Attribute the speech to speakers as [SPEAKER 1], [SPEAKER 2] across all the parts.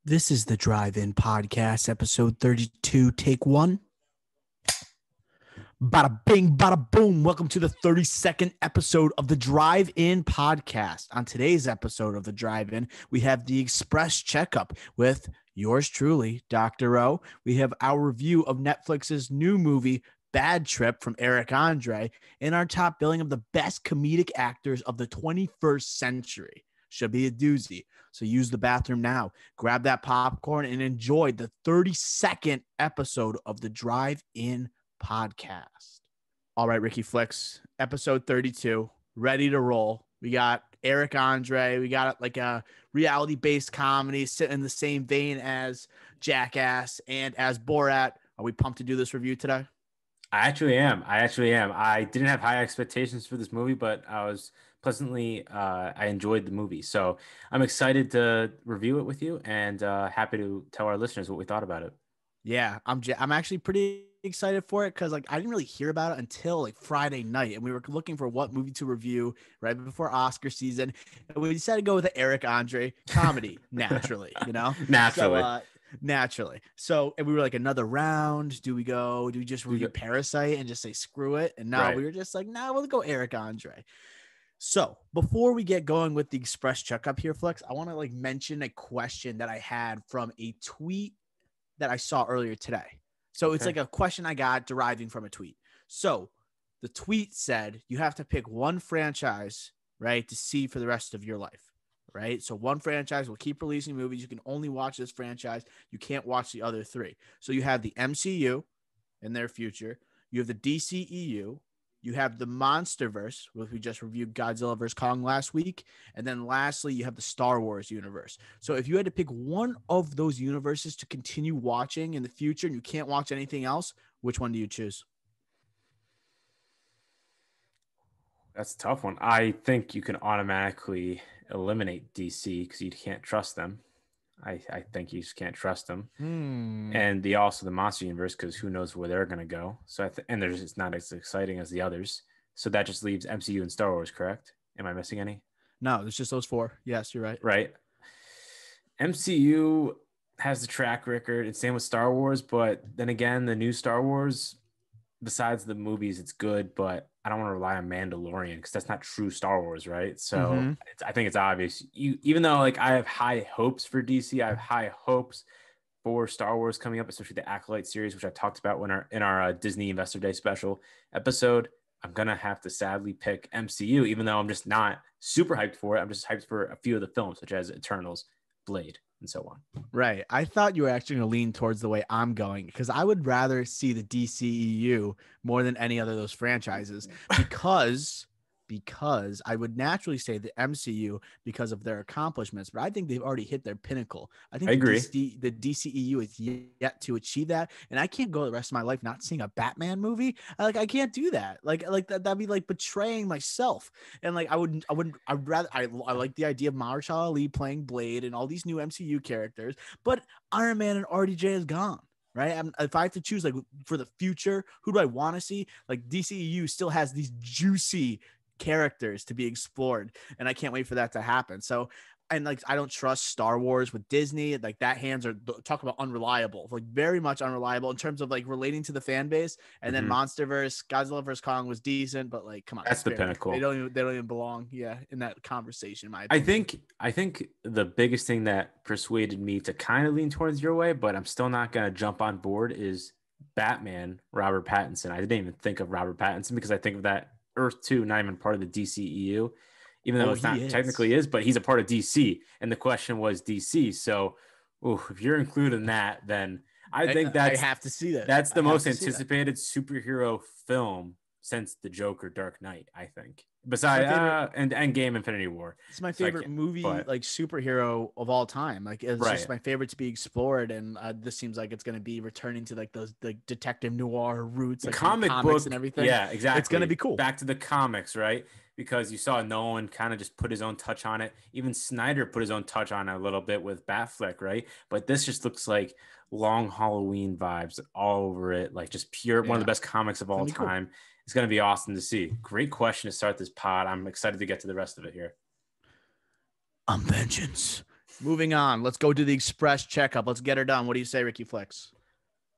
[SPEAKER 1] This is the Drive-In Podcast, episode 32, take one. Bada bing, bada boom. Welcome to the 32nd episode of the Drive-In Podcast. On today's episode of the Drive-In, we have the Express Checkup with yours truly, Dr. O. We have our review of Netflix's new movie, Bad Trip, from Eric Andre, and our top billing of the best comedic actors of the 21st century. Should be a doozy. So use the bathroom now, grab that popcorn, and enjoy the 32nd episode of the Drive-In Podcast. All right, Ricky Flix, episode 32, ready to roll. We got Eric Andre. We got like a reality-based comedy sitting in the same vein as Jackass and as Borat. Are we pumped to do this review today?
[SPEAKER 2] I actually am. I didn't have high expectations for this movie, but I was pleasantly, I enjoyed the movie. So I'm excited to review it with you and happy to tell our listeners what we thought about it.
[SPEAKER 1] Yeah, I'm actually pretty excited for it because like I didn't really hear about it until like Friday night, and we were looking for what movie to review right before Oscar season, and we decided to go with the Eric Andre comedy naturally, naturally. So, and we were like, another round. Do we just review Parasite and just say screw it? And now we were just like, nah, we'll go Eric Andre. So before we get going with the Express Checkup here, Flex, I want to like mention a question that I had from a tweet that I saw earlier today. So It's like a question I got deriving from a tweet. So the tweet said, you have to pick one franchise, right, to see for the rest of your life. Right. So one franchise will keep releasing movies. You can only watch this franchise. You can't watch the other three. So you have the MCU in their future. You have the DCEU. You have the Monsterverse, which we just reviewed Godzilla vs. Kong last week. And then lastly, you have the Star Wars universe. So if you had to pick one of those universes to continue watching in the future and you can't watch anything else, which one do you choose?
[SPEAKER 2] That's a tough one. I think you can automatically eliminate DC because you can't trust them. I think you just can't trust them. And the Monster Universe, because who knows where they're going to go. So it's not as exciting as the others. So that just leaves MCU and Star Wars, correct? Am I missing any?
[SPEAKER 1] No, there's just those four. Yes, you're right.
[SPEAKER 2] Right. MCU has the track record. It's same with Star Wars, but then again, the new Star Wars, besides the movies, it's good, but I don't want to rely on Mandalorian because that's not true Star Wars, right? So I think it's obvious. Even though like I have high hopes for DC, I have high hopes for Star Wars coming up, especially the Acolyte series, which I talked about in our Disney Investor Day special episode. I'm gonna have to sadly pick MCU, even though I'm just not super hyped for it. I'm just hyped for a few of the films, such as Eternals, Blade, and so on.
[SPEAKER 1] Right. I thought you were actually going to lean towards the way I'm going because I would rather see the DCEU more than any other of those franchises because I would naturally say the MCU because of their accomplishments, but I think they've already hit their pinnacle. I think the DCEU is yet to achieve that, and I can't go the rest of my life not seeing a Batman movie. I can't do that. Like that'd be like betraying myself. And like I like the idea of Mahershala Ali playing Blade and all these new MCU characters, but Iron Man and RDJ is gone. Right. If I have to choose like for the future, who do I want to see? Like DCEU still has these juicy characters to be explored, and I can't wait for that to happen. So, and like I don't trust Star Wars with Disney. Like that hands are talk about unreliable, like very much unreliable in terms of like relating to the fan base. And then Monsterverse, Godzilla vs. Kong was decent, but like come on,
[SPEAKER 2] that's the pinnacle.
[SPEAKER 1] They don't even belong in that conversation. In my
[SPEAKER 2] opinion. I think the biggest thing that persuaded me to kind of lean towards your way, but I'm still not gonna jump on board, is Batman, Robert Pattinson. I didn't even think of Robert Pattinson because I think of that Earth 2, not even part of the DCEU, even though it's not technically is, but he's a part of DC. And the question was DC. So if you're including that, then I think I
[SPEAKER 1] have to see that.
[SPEAKER 2] That's the most anticipated superhero film since The Joker, Dark Knight, I think. Besides and Endgame, Infinity War.
[SPEAKER 1] It's my favorite movie, like superhero of all time. Like it's just my favorite to be explored, and this seems like it's going to be returning to like those like detective noir roots, like
[SPEAKER 2] comic books
[SPEAKER 1] and everything.
[SPEAKER 2] Yeah, exactly.
[SPEAKER 1] It's going to be cool.
[SPEAKER 2] Back to the comics, right? Because you saw Nolan kind of just put his own touch on it. Even Snyder put his own touch on it a little bit with Batfleck, right? But this just looks like Long Halloween vibes all over it, like just pure one of the best comics of all time. Cool. It's going to be awesome to see. Great question to start this pod. I'm excited to get to the rest of it here.
[SPEAKER 1] I'm vengeance. Moving on. Let's go do the Express checkup. Let's get her done. What do you say, Ricky Flix?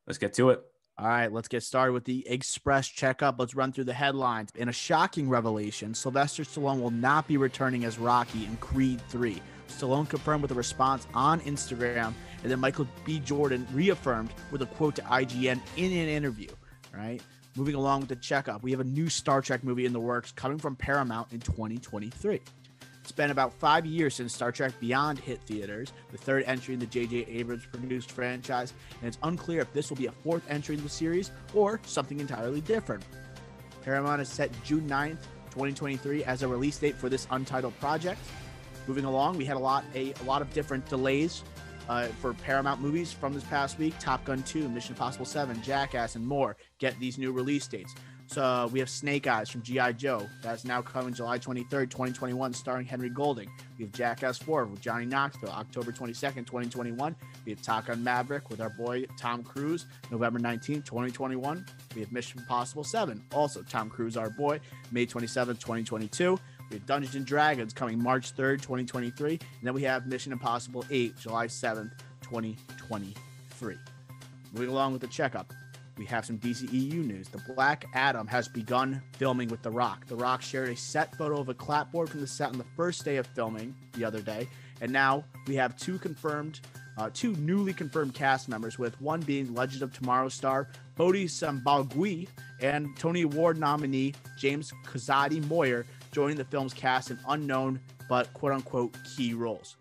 [SPEAKER 2] Let's get to it.
[SPEAKER 1] All right, let's get started with the Express checkup. Let's run through the headlines. In a shocking revelation, Sylvester Stallone will not be returning as Rocky in Creed 3. Stallone confirmed with a response on Instagram, and then Michael B. Jordan reaffirmed with a quote to IGN in an interview. All right, moving along with the checkup, we have a new Star Trek movie in the works coming from Paramount in 2023. It's been about 5 years since Star Trek Beyond hit theaters, the third entry in the J.J. Abrams-produced franchise, and it's unclear if this will be a fourth entry in the series or something entirely different. Paramount has set June 9th, 2023 as a release date for this untitled project. Moving along, we had a lot of different delays for Paramount movies from this past week. Top Gun 2, Mission Impossible 7, Jackass, and more get these new release dates. So we have Snake Eyes from G.I. Joe. That's now coming July 23rd, 2021, starring Henry Golding. We have Jackass 4 with Johnny Knoxville, October 22nd, 2021. We have Top Gun Maverick with our boy Tom Cruise, November 19th, 2021. We have Mission Impossible 7, also Tom Cruise, our boy, May 27th, 2022. We have Dungeons and Dragons coming March 3rd, 2023. And then we have Mission Impossible 8, July 7th, 2023. Moving along with the checkup, we have some DCEU news. The Black Adam has begun filming with The Rock. The Rock shared a set photo of a clapboard from the set on the first day of filming the other day. And now we have two newly confirmed cast members, with one being Legend of Tomorrow star Bodhi Sambagui and Tony Award nominee James Kazadi Moyer joining the film's cast in unknown but quote-unquote key roles.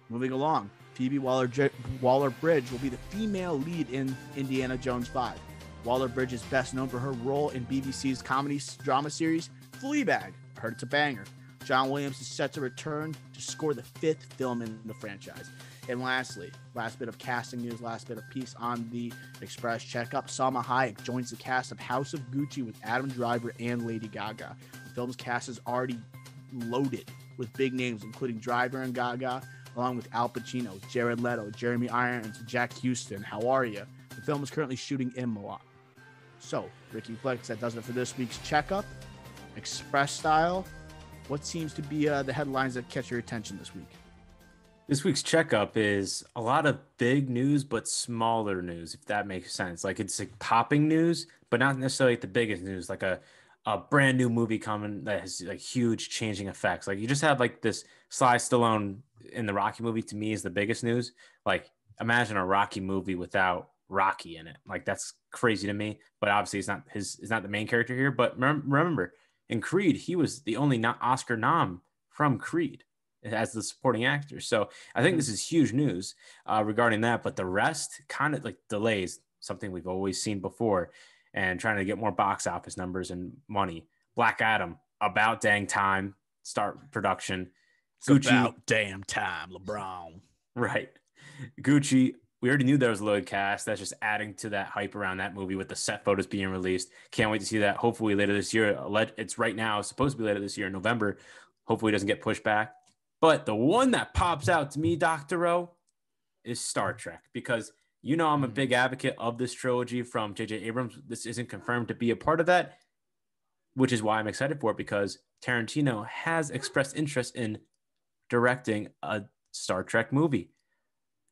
[SPEAKER 1] Moving along, Phoebe Waller-Bridge will be the female lead in Indiana Jones 5. Waller-Bridge is best known for her role in BBC's comedy drama series Fleabag. I heard it's a banger. John Williams is set to return to score the 5th film in the franchise. And lastly, last bit of casting news, last bit of piece on the Express checkup. Salma Hayek joins the cast of House of Gucci with Adam Driver and Lady Gaga. The film's cast is already loaded with big names, including Driver and Gaga, along with Al Pacino, Jared Leto, Jeremy Irons, Jack Houston. How are you? The film is currently shooting in Milan. So, Ricky Flex, that does it for this week's checkup. Express style, what seems to be the headlines that catch your attention this week?
[SPEAKER 2] This week's checkup is a lot of big news, but smaller news, if that makes sense. Like, it's like popping news, but not necessarily like the biggest news, like a brand new movie coming that has like huge changing effects. Like, you just have like this Sly Stallone in the Rocky movie, to me, is the biggest news. Like, imagine a Rocky movie without Rocky in it. Like, that's crazy to me, but obviously it's not the main character here. But remember, in Creed, he was the only Oscar nom from Creed as the supporting actor. So I think this is huge news regarding that, but the rest kind of like delays, something we've always seen before, and trying to get more box office numbers and money. Black Adam, about dang time, start production.
[SPEAKER 1] It's Gucci, about damn time, LeBron.
[SPEAKER 2] Right. Gucci, we already knew there was a loaded cast. That's just adding to that hype around that movie with the set photos being released. Can't wait to see that. Hopefully later this year. It's right now. It's supposed to be later this year in November. Hopefully it doesn't get pushed back. But the one that pops out to me, Dr. O, is Star Trek, because I'm a big advocate of this trilogy from J.J. Abrams. This isn't confirmed to be a part of that, which is why I'm excited for it, because Tarantino has expressed interest in directing a Star Trek movie.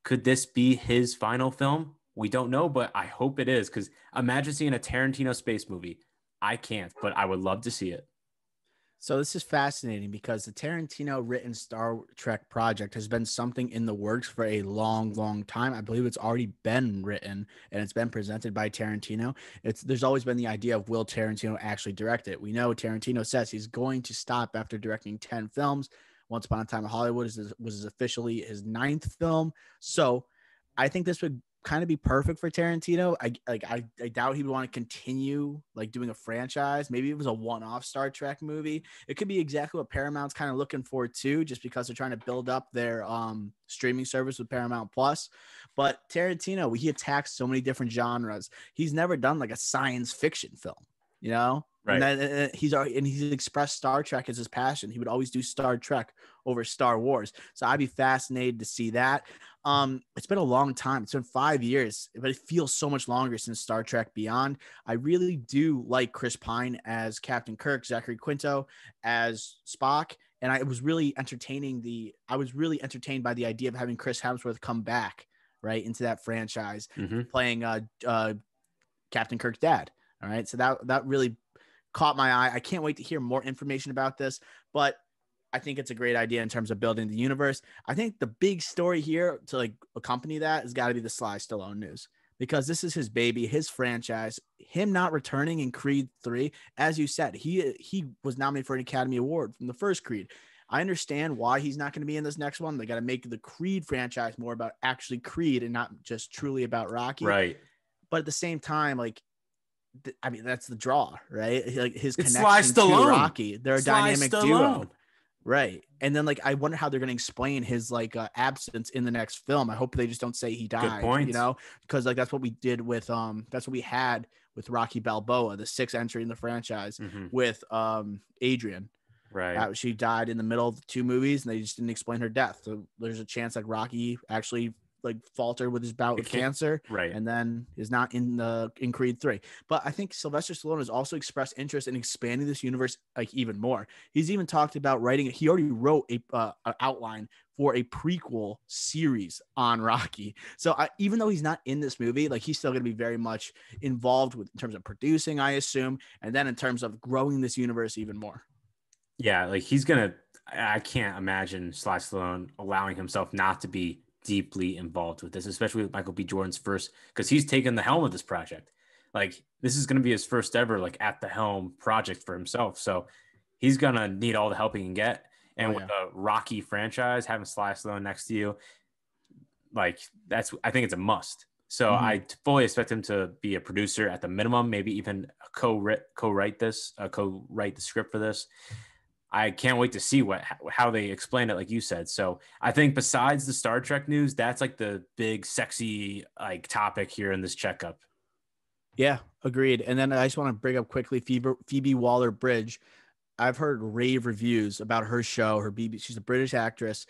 [SPEAKER 2] Could this be his final film? We don't know, but I hope it is, because imagine seeing a Tarantino space movie. I can't, but I would love to see it.
[SPEAKER 1] So this is fascinating, because the Tarantino written Star Trek project has been something in the works for a long, long time. I believe it's already been written and it's been presented by Tarantino. There's always been the idea of, will Tarantino actually direct it? We know Tarantino says he's going to stop after directing 10 films. Once Upon a Time in Hollywood was officially his 9th film. So I think this would kind of be perfect for Tarantino. I doubt he would want to continue like doing a franchise. Maybe it was a one-off Star Trek movie. It could be exactly what Paramount's kind of looking for too, just because they're trying to build up their streaming service with Paramount Plus. But Tarantino, he attacks so many different genres. He's never done like a science fiction film, Right. And he's expressed Star Trek as his passion. He would always do Star Trek over Star Wars. So I'd be fascinated to see that. It's been a long time. It's been 5 years, but it feels so much longer since Star Trek Beyond. I really do like Chris Pine as Captain Kirk, Zachary Quinto as Spock, And I was really entertained by the idea of having Chris Hemsworth come back right into that franchise, playing Captain Kirk's dad. All right. So that really caught my eye. I can't wait to hear more information about this, but I think it's a great idea in terms of building the universe. I think the big story here to like accompany that has got to be the Sly Stallone news, because this is his baby, his franchise. Him not returning in Creed 3, as you said, he was nominated for an Academy Award from the first Creed. I understand why he's not going to be in this next one. They got to make the Creed franchise more about actually Creed and not just truly about Rocky.
[SPEAKER 2] Right.
[SPEAKER 1] But at the same time, like, I mean, that's the draw, right? Like his
[SPEAKER 2] it's
[SPEAKER 1] connection to Rocky. They're a dynamic duo. Right. And then like, I wonder how they're going to explain his like absence in the next film. I hope they just don't say he died, you know, because like, that's what we did with, that's what we had with Rocky Balboa, the 6th entry in the franchise with Adrian.
[SPEAKER 2] Right.
[SPEAKER 1] She died in the middle of the 2 movies and they just didn't explain her death. So there's a chance like Rocky actually like faltered with his bout with cancer,
[SPEAKER 2] right,
[SPEAKER 1] and then is not in Creed 3. But I think Sylvester Stallone has also expressed interest in expanding this universe like even more. He's even talked about writing it. He already wrote an outline for a prequel series on Rocky. So even though he's not in this movie, like he's still going to be very much involved with in terms of producing, I assume, and then in terms of growing this universe even more.
[SPEAKER 2] Yeah, like I can't imagine Sly Stallone allowing himself not to be deeply involved with this, especially with Michael B. Jordan's first, because he's taken the helm of this project. Like this is going to be his first ever like at the helm project for himself. So he's going to need all the help he can get. And with a Rocky franchise, having Sly Stallone next to you, like I think it's a must. So I fully expect him to be a producer at the minimum, maybe even co-write the script for this. I can't wait to see how they explain it, like you said. So I think besides the Star Trek news, that's like the big, sexy like topic here in this checkup.
[SPEAKER 1] Yeah, agreed. And then I just want to bring up quickly Phoebe Waller-Bridge. I've heard rave reviews about her show, she's a British actress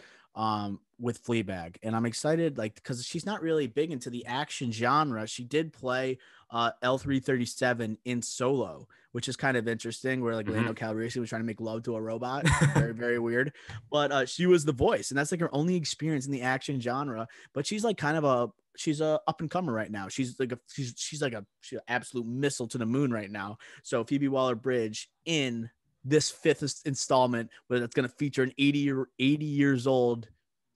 [SPEAKER 1] with Fleabag. And I'm excited, like, because she's not really big into the action genre. She did play L337 in Solo, which is kind of interesting, where like Lando Calrissian was trying to make love to a robot. Very, very weird. But she was the voice, and that's like her only experience in the action genre. But she's like kind of she's a up and comer right now. She's like she's an absolute missile to the moon right now. So Phoebe Waller-Bridge in this 5th installment, where that's going to feature an 80 years old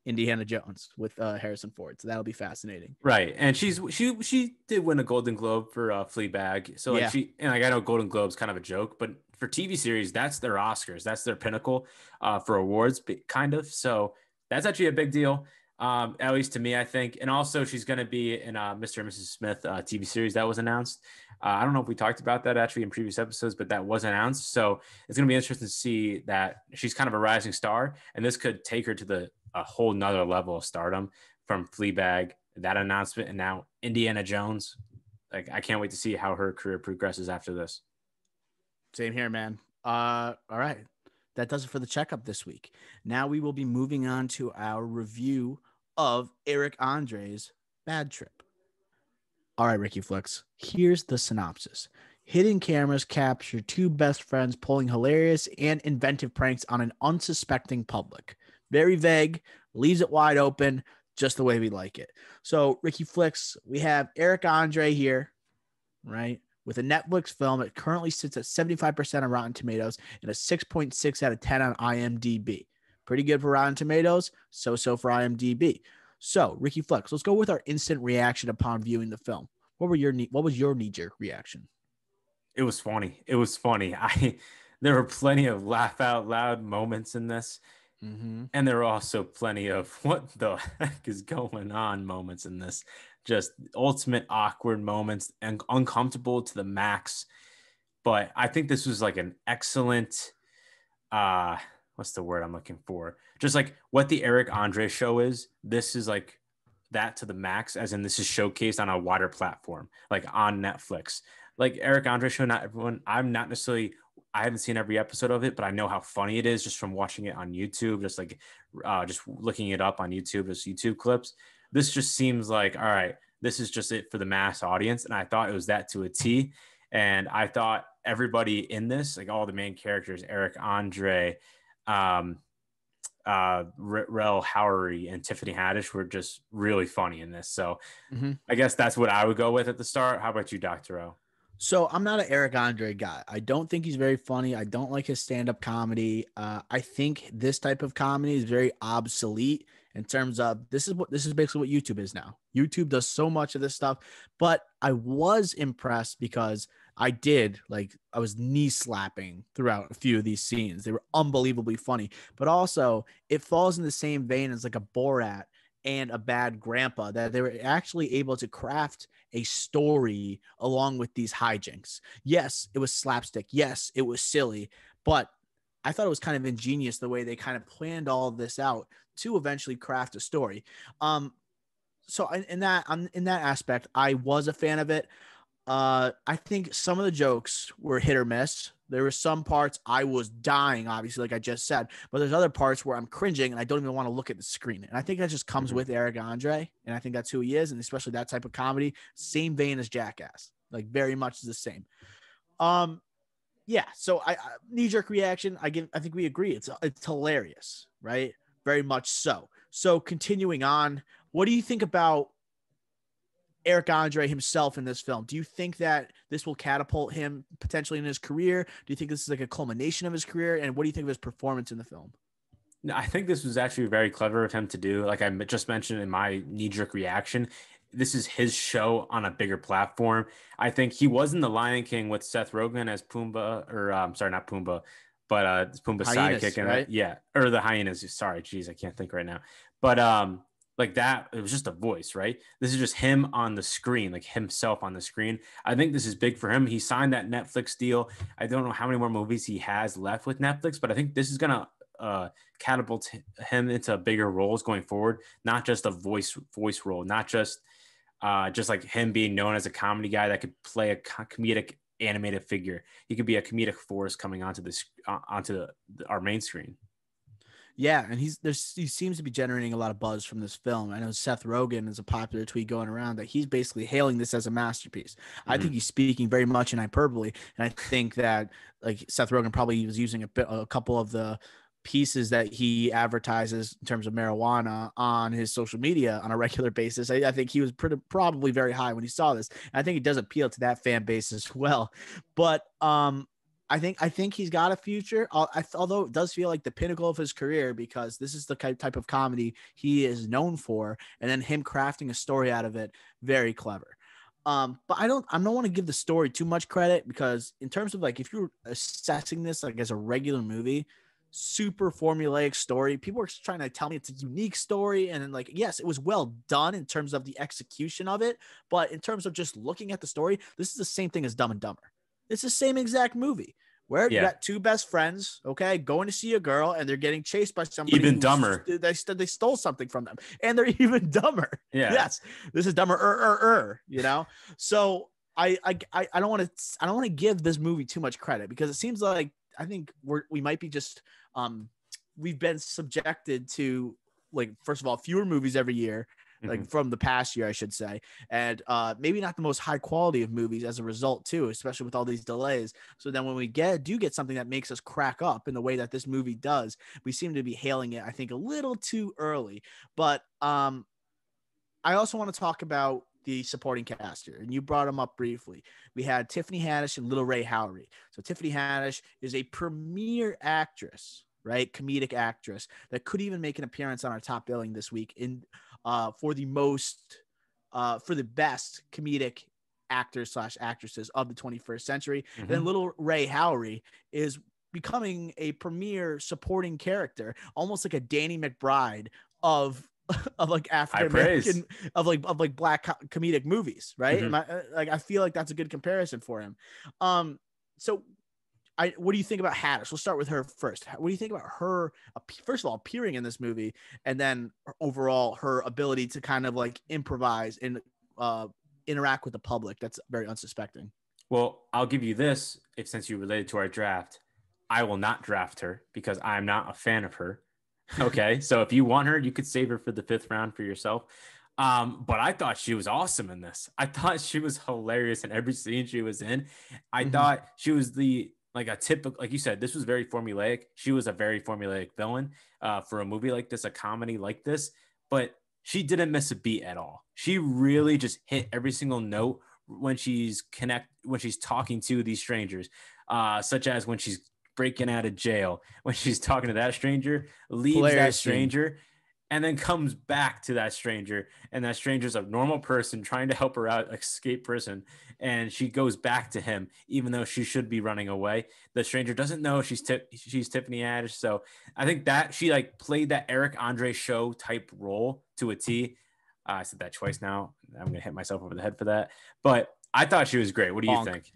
[SPEAKER 1] Indiana Jones with Harrison Ford. So that'll be fascinating.
[SPEAKER 2] Right. And she did win a Golden Globe for Fleabag. So like I know Golden Globe's kind of a joke, but for TV series, that's their Oscars. That's their pinnacle for awards, kind of. So that's actually a big deal. At least to me, I think. And also she's going to be in Mr. and Mrs. Smith TV series that was announced. I don't know if we talked about that actually in previous episodes, but that was announced. So it's going to be interesting to see that she's kind of a rising star, and this could take her to a whole nother level of stardom from Fleabag, that announcement, and now Indiana Jones. Like, I can't wait to see how her career progresses after this.
[SPEAKER 1] Same here, man. All right. That does it for the checkup this week. Now we will be moving on to our review of Eric Andre's Bad Trip. All right, Ricky Flix, here's the synopsis. Hidden cameras capture 2 best friends pulling hilarious and inventive pranks on an unsuspecting public. Very vague, leaves it wide open, just the way we like it. So, Ricky Flix, we have Eric Andre here, right, with a Netflix film. It currently sits at 75% on Rotten Tomatoes and a 6.6 out of 10 on IMDb. Pretty good for Rotten Tomatoes, so for IMDb. So, Ricky Flix, let's go with our instant reaction upon viewing the film. What was your knee-jerk reaction?
[SPEAKER 2] It was funny. There were plenty of laugh out loud moments in this. And there were also plenty of what the heck is going on moments in this. Just ultimate awkward moments and uncomfortable to the max. But I think this was like an excellent, what's the word I'm looking for? Just like what the Eric Andre show is. This is like that to the max, as in this is showcased on a wider platform, like on Netflix. Like Eric Andre show, not everyone, I haven't seen every episode of it, but I know how funny it is just from watching it on YouTube, just looking it up on YouTube, just YouTube clips. This just seems like, all right, this is just it for the mass audience. And I thought it was that to a T. And I thought everybody in this, like all the main characters, Eric Andre, Rel Howery and Tiffany Haddish were just really funny in this. So
[SPEAKER 1] Mm-hmm.
[SPEAKER 2] I guess that's what I would go with at the start. How about you, Dr. O?
[SPEAKER 1] So I'm not an Eric Andre guy. I don't think he's very funny. I don't like his stand-up comedy. I think this type of comedy is very obsolete in terms of this is basically what YouTube is now. YouTube does so much of this stuff, but I was impressed because I was knee slapping throughout a few of these scenes. They were unbelievably funny, but also it falls in the same vein as like a Borat and a Bad Grandpa, that they were actually able to craft a story along with these hijinks. Yes, it was slapstick. Yes, it was silly, but I thought it was kind of ingenious the way they kind of planned all of this out to eventually craft a story. So in that aspect, I was a fan of it. I think some of the jokes were hit or miss. There were some parts I was dying, obviously, like I just said, but there's other parts where I'm cringing and I don't even want to look at the screen. And I think that just comes with Eric Andre, and I think that's who he is, and especially that type of comedy, same vein as Jackass, like very much the same. Yeah. So I knee-jerk reaction. I think we agree. It's hilarious, right? Very much so. So continuing on, what do you think about Eric Andre himself in this film? Do you think that this will catapult him potentially in his career? Do you think this is like a culmination of his career? And what do you think of his performance in the film?
[SPEAKER 2] No, I think this was actually very clever of him to do. Like I just mentioned in my knee-jerk reaction, this is his show on a bigger platform. I think he was in The Lion King with Seth Rogen as Pumbaa, or sorry, not Pumbaa, but Pumbaa's
[SPEAKER 1] Hyenas,
[SPEAKER 2] sidekick, and
[SPEAKER 1] right?
[SPEAKER 2] yeah, or the hyenas. Sorry, geez, I can't think right now. But like that, it was just a voice, right? This is just him on the screen, like himself on the screen. I think this is big for him. He signed that Netflix deal. I don't know how many more movies he has left with Netflix, but I think this is gonna catapult him into bigger roles going forward. Not just a voice role, not just like him being known as a comedy guy that could play a comedic animated figure. He could be a comedic force coming onto this our main screen.
[SPEAKER 1] Yeah, and he seems to be generating a lot of buzz from this film. I know Seth Rogen is a popular tweet going around that he's basically hailing this as a masterpiece. I think he's speaking very much in hyperbole, and I think that like Seth Rogen probably was using a couple of the pieces that he advertises in terms of marijuana on his social media on a regular basis. I think he was probably very high when he saw this. And I think it does appeal to that fan base as well. But I think he's got a future, although it does feel like the pinnacle of his career, because this is the type of comedy he is known for, and then him crafting a story out of it, very clever. But I don't want to give the story too much credit, because in terms of like if you're assessing this like as a regular movie, super formulaic story, people are trying to tell me it's a unique story, and then like yes, it was well done in terms of the execution of it, but in terms of just looking at the story, this is the same thing as Dumb and Dumber. It's the same exact movie where you got two best friends, okay, going to see a girl, and they're getting chased by somebody
[SPEAKER 2] even dumber.
[SPEAKER 1] They stole something from them, and they're even dumber.
[SPEAKER 2] Yeah.
[SPEAKER 1] Yes, this is dumber. You know, so I don't want to give this movie too much credit, because it seems like I think we might be just we've been subjected to, like, first of all, fewer movies every year, like from the past year, I should say. And maybe not the most high quality of movies as a result too, especially with all these delays. So then when we do get something that makes us crack up in the way that this movie does, we seem to be hailing it, I think, a little too early. But I also want to talk about the supporting cast here, and you brought them up briefly. We had Tiffany Haddish and Little Ray Howery. So Tiffany Haddish is a premier actress, right? Comedic actress that could even make an appearance on our top billing this week in for the best comedic actors / actresses of the 21st century. And then Little Ray Howery is becoming a premier supporting character, almost like a Danny McBride of like African American of black comedic movies, right? I feel like that's a good comparison for him. So what do you think about Haddish? We'll start with her first. What do you think about her, first of all, appearing in this movie, and then overall her ability to kind of like improvise and interact with the public that's very unsuspecting?
[SPEAKER 2] Well, I'll give you this. Since you related to our draft, I will not draft her because I'm not a fan of her. Okay, so if you want her, you could save her for the 5th round for yourself. But I thought she was awesome in this. I thought she was hilarious in every scene she was in. I thought she was the like a typical, like you said, this was very formulaic. She was a very formulaic villain for a movie like this, a comedy like this, but she didn't miss a beat at all. She really just hit every single note when she's talking to these strangers, such as when she's breaking out of jail, when she's talking to that stranger, leaves that stranger, and then comes back to that stranger, and that stranger's a normal person trying to help her out escape prison, and she goes back to him even though she should be running away. The stranger doesn't know she's Tiffany Haddish. So I think that she like played that Eric Andre show type role to a T. I said that twice now. I'm gonna hit myself over the head for that, but I thought she was great. What do you think?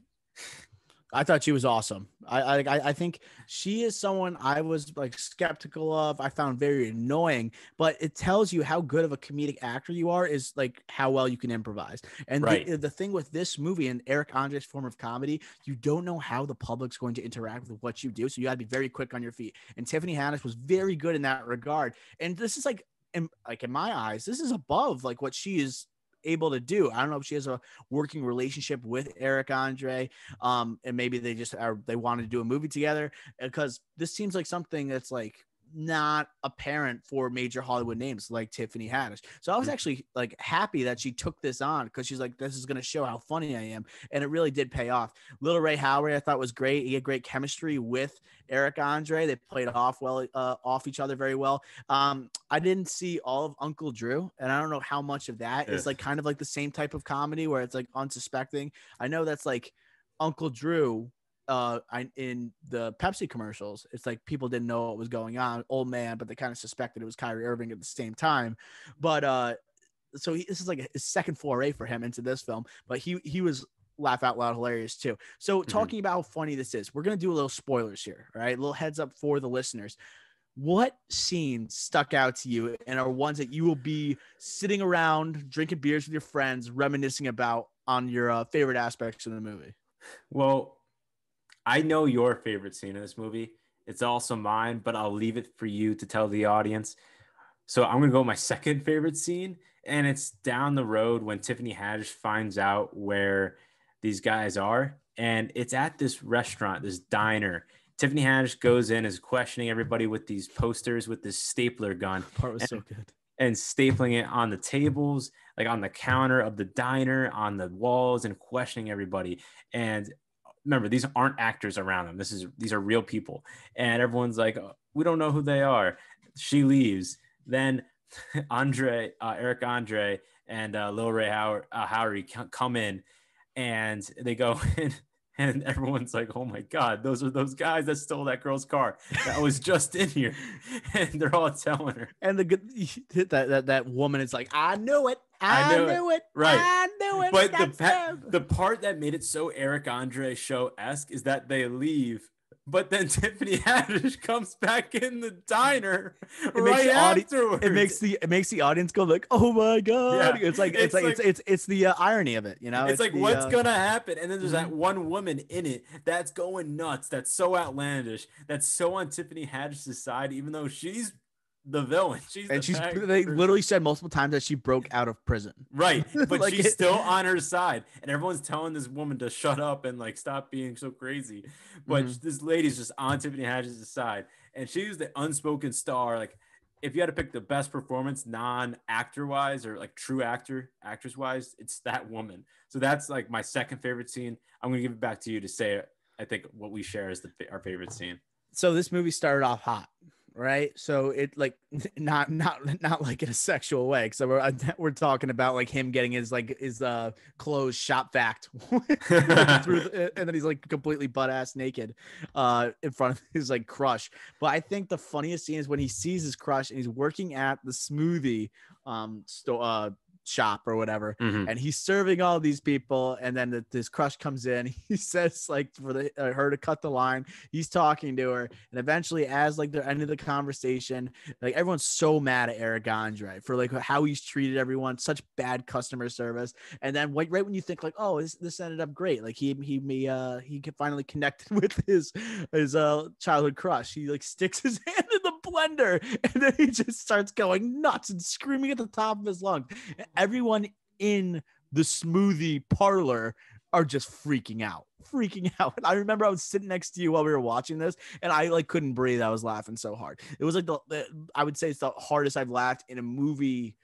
[SPEAKER 1] I thought she was awesome. I think she is someone I was like skeptical of. I found very annoying, but it tells you how good of a comedic actor you are is like how well you can improvise. And the thing with this movie and Eric Andre's form of comedy, you don't know how the public's going to interact with what you do. So you got to be very quick on your feet. And Tiffany Haddish was very good in that regard. And this is like in my eyes, this is above like what she is able to do. I don't know if she has a working relationship with Eric Andre, and maybe they wanted to do a movie together, because this seems like something that's like not apparent for major Hollywood names like Tiffany Haddish. So I was actually like happy that she took this on, because she's like, this is going to show how funny I am. And it really did pay off. Lil Ray Howery, I thought was great. He had great chemistry with Eric Andre. They played off each other very well. I didn't see all of Uncle Drew, and I don't know how much of that is like kind of like the same type of comedy where it's like unsuspecting. I know that's like Uncle Drew in the Pepsi commercials. It's like people didn't know what was going on, old man, but they kind of suspected it was Kyrie Irving at the same time. But so this is like his second foray for him into this film, but he was laugh out loud hilarious too. So talking about how funny this is, we're gonna do a little spoilers here, all right? A little heads up for the listeners. What scenes stuck out to you and are ones that you will be sitting around drinking beers with your friends reminiscing about on your favorite aspects of the movie?
[SPEAKER 2] Well, I know your favorite scene in this movie. It's also mine, but I'll leave it for you to tell the audience. So I'm going to go with my second favorite scene, and it's down the road when Tiffany Haddish finds out where these guys are, and it's at this restaurant, this diner. Tiffany Haddish goes in, is questioning everybody with these posters with this stapler gun.
[SPEAKER 1] The part was so good.
[SPEAKER 2] And stapling it on the tables, like on the counter of the diner, on the walls, and questioning everybody. And remember, these aren't actors around them. These are real people. And everyone's like, oh, we don't know who they are. She leaves. Then Eric Andre and Lil Ray Howery come in, and they go in, and everyone's like, oh my God, those are those guys that stole that girl's car that was just in here. And they're all telling her.
[SPEAKER 1] And that woman is like, I knew it. I knew it.
[SPEAKER 2] Right.
[SPEAKER 1] I knew it.
[SPEAKER 2] But the part that made it so Eric Andre show-esque is that they leave, but then Tiffany Haddish comes back in the diner afterwards.
[SPEAKER 1] It makes the audience go like, "Oh my God!" Yeah. It's the irony of it, you know.
[SPEAKER 2] It's like what's gonna happen, and then there's that one woman in it that's going nuts. That's so outlandish. That's so on Tiffany Haddish's side, even though she's the villain.
[SPEAKER 1] They literally said multiple times that she broke out of prison.
[SPEAKER 2] Right. But like she's still on her side. And everyone's telling this woman to shut up and like stop being so crazy. But this lady's just on Tiffany Haddish's side. And she's the unspoken star. Like if you had to pick the best performance, non-actor wise or like true actress wise, it's that woman. So that's like my second favorite scene. I'm going to give it back to you to say, I think what we share is our favorite scene.
[SPEAKER 1] So this movie started off hot. Right. So it like not like in a sexual way. So we're talking about like him getting his clothes shop vac and then he's like completely butt ass naked in front of his like crush. But I think the funniest scene is when he sees his crush and he's working at the smoothie shop or whatever, and he's serving all these people, and then this crush comes in. He says like for her to cut the line, he's talking to her, and eventually as like they're ending the conversation, like everyone's so mad at Eric Andre for like how he's treated everyone, such bad customer service. And then right when you think like, oh, this ended up great, like he finally connected with his childhood crush, he like sticks his hand in the blender, and then he just starts going nuts and screaming at the top of his lungs. Everyone in the smoothie parlor are just freaking out. And I remember I was sitting next to you while we were watching this, and I like couldn't breathe. I was laughing so hard. It was like I would say it's the hardest I've laughed in a movie.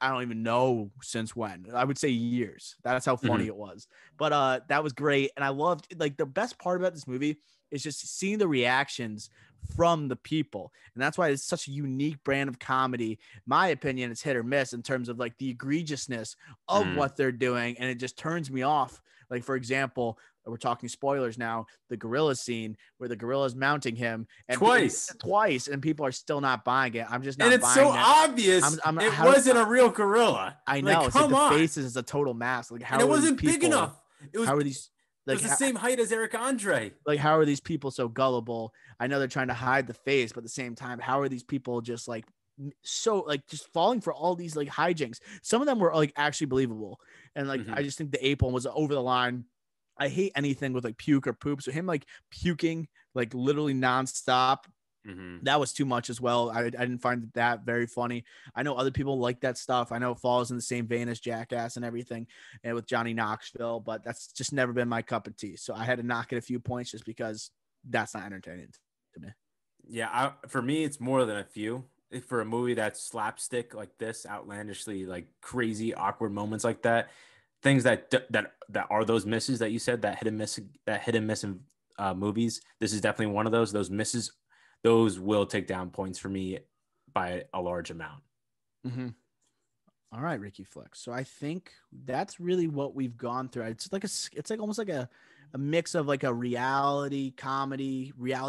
[SPEAKER 1] I don't even know since when. I would say years. That's how funny it was. But that was great. And I loved, like, the best part about this movie is just seeing the reactions from the people. And that's why it's such a unique brand of comedy. My opinion, it's hit or miss in terms of like the egregiousness of what they're doing. And it just turns me off. Like, for example, we're talking spoilers now, the gorilla scene where the gorilla is mounting him and twice, and people are still not buying it. I'm just not buying it.
[SPEAKER 2] And it's so obvious it wasn't a real gorilla.
[SPEAKER 1] I know. Like, it's like the faces is a total mask. Like, how, and it wasn't big enough.
[SPEAKER 2] How are these? Like, it was the same height as Eric Andre.
[SPEAKER 1] Like, how are these people so gullible? I know they're trying to hide the face, but at the same time, how are these people just like so like just falling for all these like hijinks? Some of them were like actually believable, and like I just think the ape one was over the line. I hate anything with like puke or poop. So him like puking like literally nonstop. That was too much as well. I didn't find that very funny. I know other people like that stuff. I know it falls in the same vein as Jackass and everything, and with Johnny Knoxville, but that's just never been my cup of tea. So I had to knock it a few points just because that's not entertaining to me.
[SPEAKER 2] Yeah, for me, it's more than a few. For a movie that's slapstick like this, outlandishly like crazy, awkward moments like that, things that are those misses that you said, that hit and miss in movies. This is definitely one of those. Those misses. Those will take down points for me by a large amount.
[SPEAKER 1] All right, Ricky Flix. So I think that's really what we've gone through. It's like almost like a mix of like a reality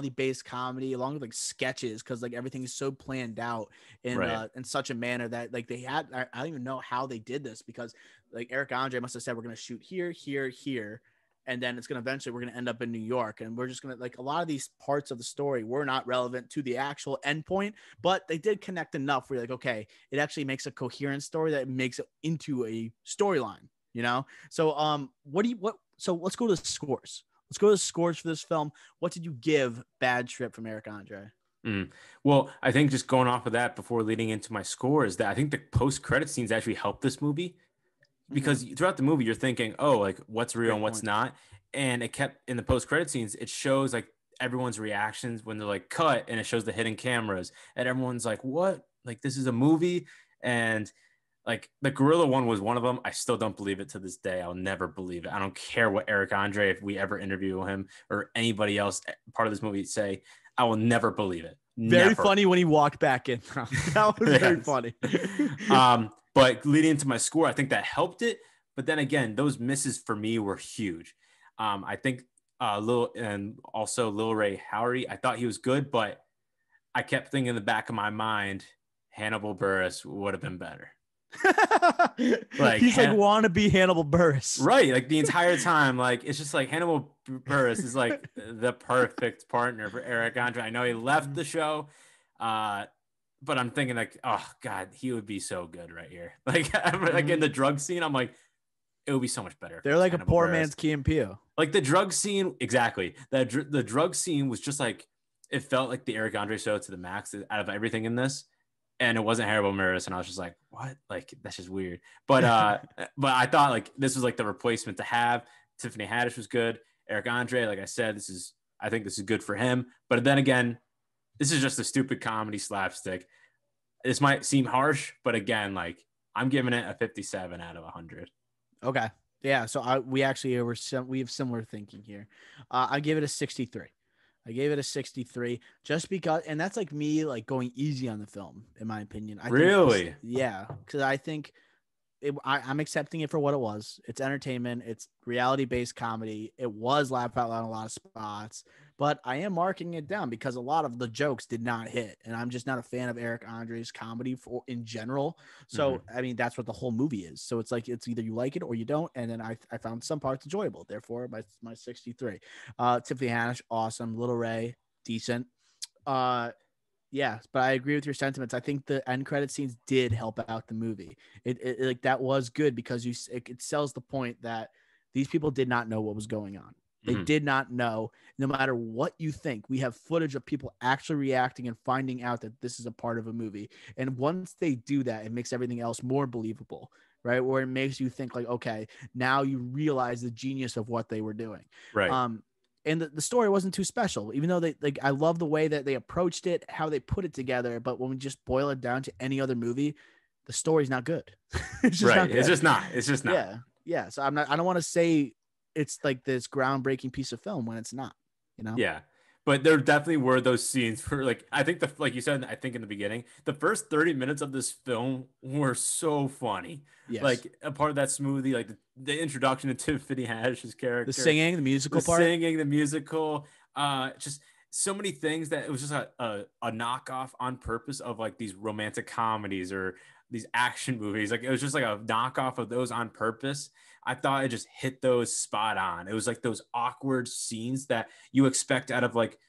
[SPEAKER 1] based comedy along with like sketches, because like everything is so planned out in such a manner that like they had. I don't even know how they did this, because like Eric Andre must have said we're gonna shoot here, and then it's going to eventually, we're going to end up in New York. And we're just going to, like, a lot of these parts of the story were not relevant to the actual endpoint, but they did connect enough where you're like, okay, it actually makes a coherent story that makes it into a storyline, you know? So, so let's go to the scores. Let's go to the scores for this film. What did you give Bad Trip from Eric Andre?
[SPEAKER 2] Well, I think just going off of that before leading into my score is that I think the post-credit scenes actually helped this movie. Because throughout the movie, you're thinking, oh, like what's real and what's not. And it kept in the post-credit scenes, it shows like everyone's reactions when they're like cut, and it shows the hidden cameras, and everyone's like, what? Like, this is a movie? And like the gorilla one was one of them. I still don't believe it to this day. I'll never believe it. I don't care what Eric Andre, if we ever interview him or anybody else part of this movie, say, I will never believe it.
[SPEAKER 1] Very funny when he walked back in. That was very funny.
[SPEAKER 2] But leading into my score, I think that helped it. But then again, those misses for me were huge. I think Lil Ray Howery, I thought he was good, but I kept thinking in the back of my mind, Hannibal Buress would have been better.
[SPEAKER 1] Like, he's like wannabe Hannibal Buress,
[SPEAKER 2] right? Like the entire time, like it's just like Hannibal Buress is like the perfect partner for Eric Andre. I know he left the show, but I'm thinking like, oh God, he would be so good right here. Like, like in the drug scene, I'm like, it would be so much better.
[SPEAKER 1] They're like Hannibal a poor man's Key and Peele.
[SPEAKER 2] Like the drug scene, exactly. The drug scene was just like, it felt like the Eric Andre show to the max out of everything in this. And it wasn't Hannibal Buress, and I was just like, what? Like, that's just weird. But but I thought like this was like the replacement to have. Tiffany Haddish was good. Eric Andre, like I said, I think this is good for him. But then again, this is just a stupid comedy slapstick. This might seem harsh, but again, like I'm giving it a 57 out of 100.
[SPEAKER 1] Okay. Yeah. So we have similar thinking here. I give it a 63. I gave it a 63 just because, and that's like me like going easy on the film, in my opinion.
[SPEAKER 2] Really?
[SPEAKER 1] Yeah. Because I think I'm accepting it for what it was. It's entertainment. It's reality-based comedy. It was laugh out loud in a lot of spots, but I am marking it down because a lot of the jokes did not hit, and I'm just not a fan of Eric Andre's comedy in general. So, I mean, that's what the whole movie is. So it's like, it's either you like it or you don't. And then I found some parts enjoyable. Therefore, my 63. Tiffany Haddish, awesome. Little Ray, decent. Yeah, but I agree with your sentiments. I think the end credit scenes did help out the movie. It like that was good because it sells the point that these people did not know what was going on. They did not know. No matter what you think, we have footage of people actually reacting and finding out that this is a part of a movie. And once they do that, it makes everything else more believable, right? Where it makes you think like, okay, now you realize the genius of what they were doing.
[SPEAKER 2] Right.
[SPEAKER 1] And the story wasn't too special, even though they like, I love the way that they approached it, how they put it together. But when we just boil it down to any other movie, the story's not good.
[SPEAKER 2] It's just not good. It's just not.
[SPEAKER 1] Yeah. So I don't want to say it's like this groundbreaking piece of film when it's not,
[SPEAKER 2] Yeah. But there definitely were those scenes where, like, I think like you said, I think in the beginning, the first 30 minutes of this film were so funny.
[SPEAKER 1] Yes.
[SPEAKER 2] Like a part of that smoothie, like the introduction to Tiffany Haddish's character,
[SPEAKER 1] the singing, the musical part,
[SPEAKER 2] singing, the musical, just so many things that it was just a knockoff on purpose of like these romantic comedies or these action movies. Like it was just like a knockoff of those on purpose. I thought it just hit those spot on. It was like those awkward scenes that you expect out of like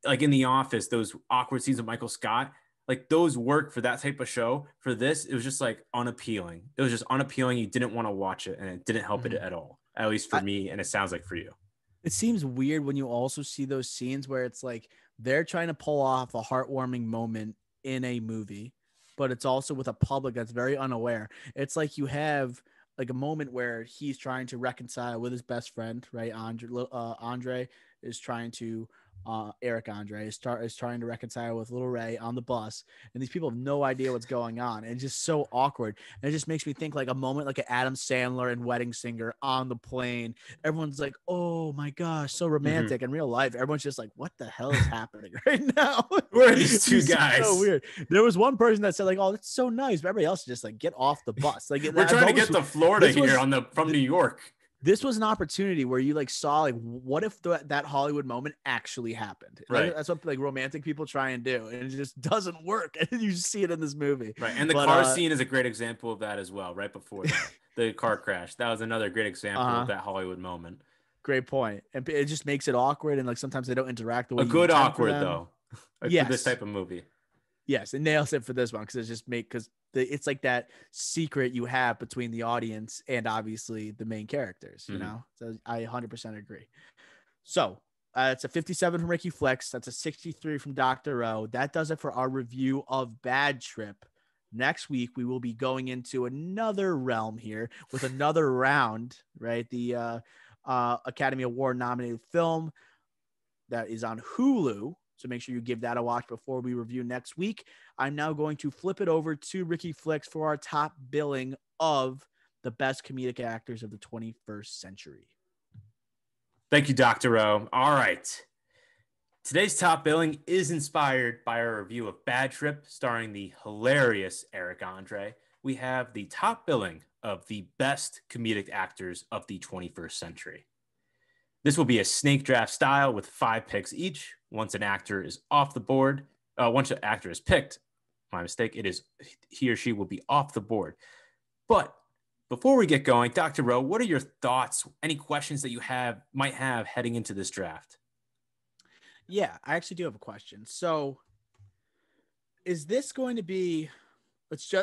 [SPEAKER 2] in The Office, those awkward scenes of Michael Scott, like those work for that type of show. For this, it was just like unappealing. It was just unappealing. You didn't want to watch it and it didn't help it at all, at least for me. And it sounds like for you.
[SPEAKER 1] It seems weird when you also see those scenes where it's like they're trying to pull off a heartwarming moment in a movie, but it's also with a public that's very unaware. It's like you have like a moment where he's trying to reconcile with his best friend, right? Andre is trying to Eric Andre is trying to reconcile with Little Ray on the bus, and these people have no idea what's going on, and it's just so awkward. And it just makes me think like a moment like an Adam Sandler and Wedding Singer on the plane. Everyone's like, "Oh my gosh, so romantic." In real life, everyone's just like, "What the hell is happening right now?
[SPEAKER 2] Who are these two guys?"
[SPEAKER 1] So weird. There was one person that said like, "Oh, that's so nice," but everybody else is just like, "Get off the bus!" Like
[SPEAKER 2] we're trying to get to Florida here from New York.
[SPEAKER 1] This was an opportunity where you like saw like, what if that Hollywood moment actually happened?
[SPEAKER 2] Right.
[SPEAKER 1] That's what like romantic people try and do, and it just doesn't work. And you see it in this movie.
[SPEAKER 2] Right. And the car scene is a great example of that as well. Right before that, the car crash, that was another great example of that Hollywood moment.
[SPEAKER 1] Great point. And it just makes it awkward, and like sometimes they don't interact the way
[SPEAKER 2] a good awkward though. Yes. For this type of movie.
[SPEAKER 1] Yes, it nails it for this one because it's just it's like that secret you have between the audience and obviously the main characters, you know? So I 100% agree. So it's a 57 from Ricky Flix. That's a 63 from Dr. O. That does it for our review of Bad Trip. Next week, we will be going into another realm here with another round, right? The Academy Award nominated film that is on Hulu. So make sure you give that a watch before we review next week. I'm now going to flip it over to Ricky Flix for our top billing of the best comedic actors of the 21st century.
[SPEAKER 2] Thank you, Dr. O. All right. Today's top billing is inspired by our review of Bad Trip, starring the hilarious Eric Andre. We have the top billing of the best comedic actors of the 21st century. This will be a snake draft style with 5 picks each. Once an actor is off the board, once an actor is picked, my mistake, he or she will be off the board. But before we get going, Dr. Rowe, what are your thoughts? Any questions that you might have heading into this draft?
[SPEAKER 1] Yeah, I actually do have a question. So is this going to be,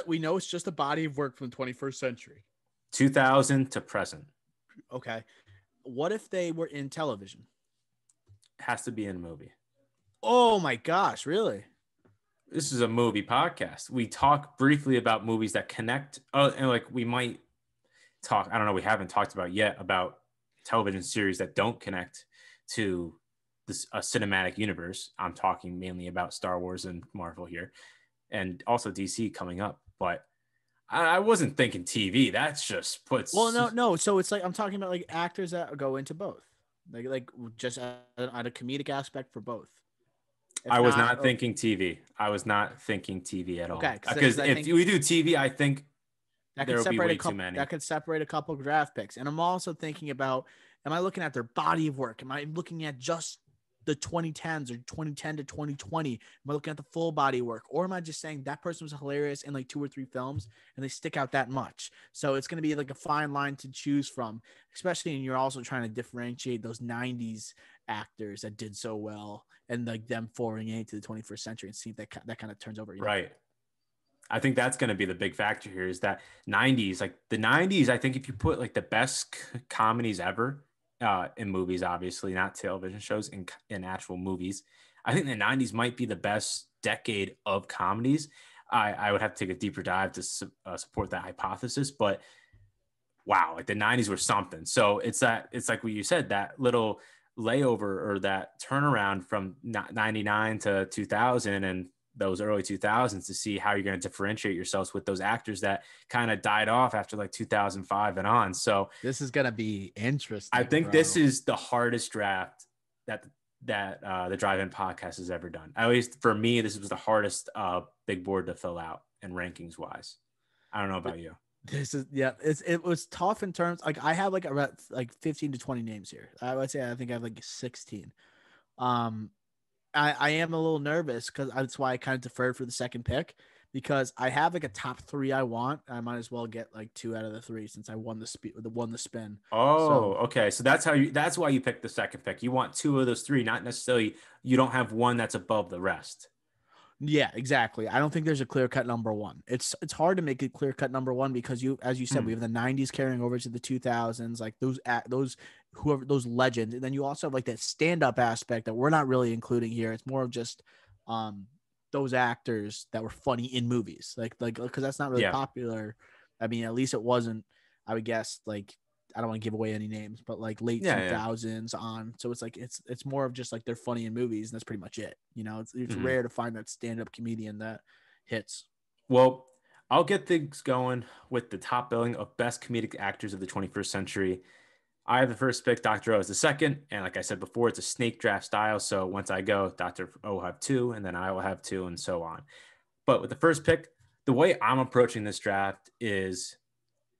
[SPEAKER 1] we know it's just a body of work from the 21st century.
[SPEAKER 2] 2000 to present.
[SPEAKER 1] Okay. What if they were in television?
[SPEAKER 2] Has to be in a movie.
[SPEAKER 1] Oh my gosh, really?
[SPEAKER 2] This is a movie podcast. We talk briefly about movies that connect. And like we might talk, I don't know, we haven't talked about yet about television series that don't connect to this cinematic universe. I'm talking mainly about Star Wars and Marvel here, and also DC coming up. But I wasn't thinking TV. That's just puts.
[SPEAKER 1] Well, no. So it's like I'm talking about like actors that go into both, like just on a comedic aspect for both.
[SPEAKER 2] I was not thinking TV. I was not thinking TV at all.
[SPEAKER 1] Okay,
[SPEAKER 2] because if we do TV, I think there will be way too many.
[SPEAKER 1] That could separate a couple of draft picks. And I'm also thinking about: am I looking at their body of work? Am I looking at just the 2010s or 2010 to 2020? Am I looking at the full body work, or am I just saying that person was hilarious in like 2 or 3 films and they stick out that much? So it's going to be like a fine line to choose from, especially when you're also trying to differentiate those 90s actors that did so well and like them forwarding into the 21st century and see if that kind of turns over.
[SPEAKER 2] Right. I think that's going to be the big factor here is that 90s, like the 90s, I think if you put like the best comedies ever, in movies, obviously not television shows, in actual movies, I think the 90s might be the best decade of comedies. I would have to take a deeper dive to support that hypothesis. But wow, like the 90s were something. So it's like what you said, that little layover or that turnaround from 99 to 2000 and those early 2000s to see how you're going to differentiate yourselves with those actors that kind of died off after like 2005 and on. So
[SPEAKER 1] this is going to be interesting.
[SPEAKER 2] I think this is the hardest draft that the Drive-In podcast has ever done. At least for me, this was the hardest big board to fill out and rankings wise. I don't know about you.
[SPEAKER 1] This is it was tough in terms like I have like around like 15 to 20 names here. I would say I think I have like 16. I am a little nervous because that's why I kind of deferred for the second pick, because I have like a top 3 I want. I might as well get like 2 out of the 3 since I won the spin.
[SPEAKER 2] Oh, okay. So that's why you picked the second pick. You want 2 of those 3, not necessarily you don't have one that's above the rest.
[SPEAKER 1] Yeah, exactly. I don't think there's a clear-cut number 1. It's hard to make a clear-cut number 1 because as you said, we have the 90s carrying over to the 2000s, like those legends. And then you also have like that stand-up aspect that we're not really including here. It's more of just those actors that were funny in movies. Like because that's not really popular. I mean, at least it wasn't, I would guess, like, I don't want to give away any names, but like late 2000s on. So it's like, it's more of just like they're funny in movies and that's pretty much it. You know, it's rare to find that stand-up comedian that hits.
[SPEAKER 2] Well, I'll get things going with the top billing of best comedic actors of the 21st century. I have the first pick, Dr. O is the second. And like I said before, it's a snake draft style. So once I go, Dr. O will have 2 and then I will have 2 and so on. But with the first pick, the way I'm approaching this draft is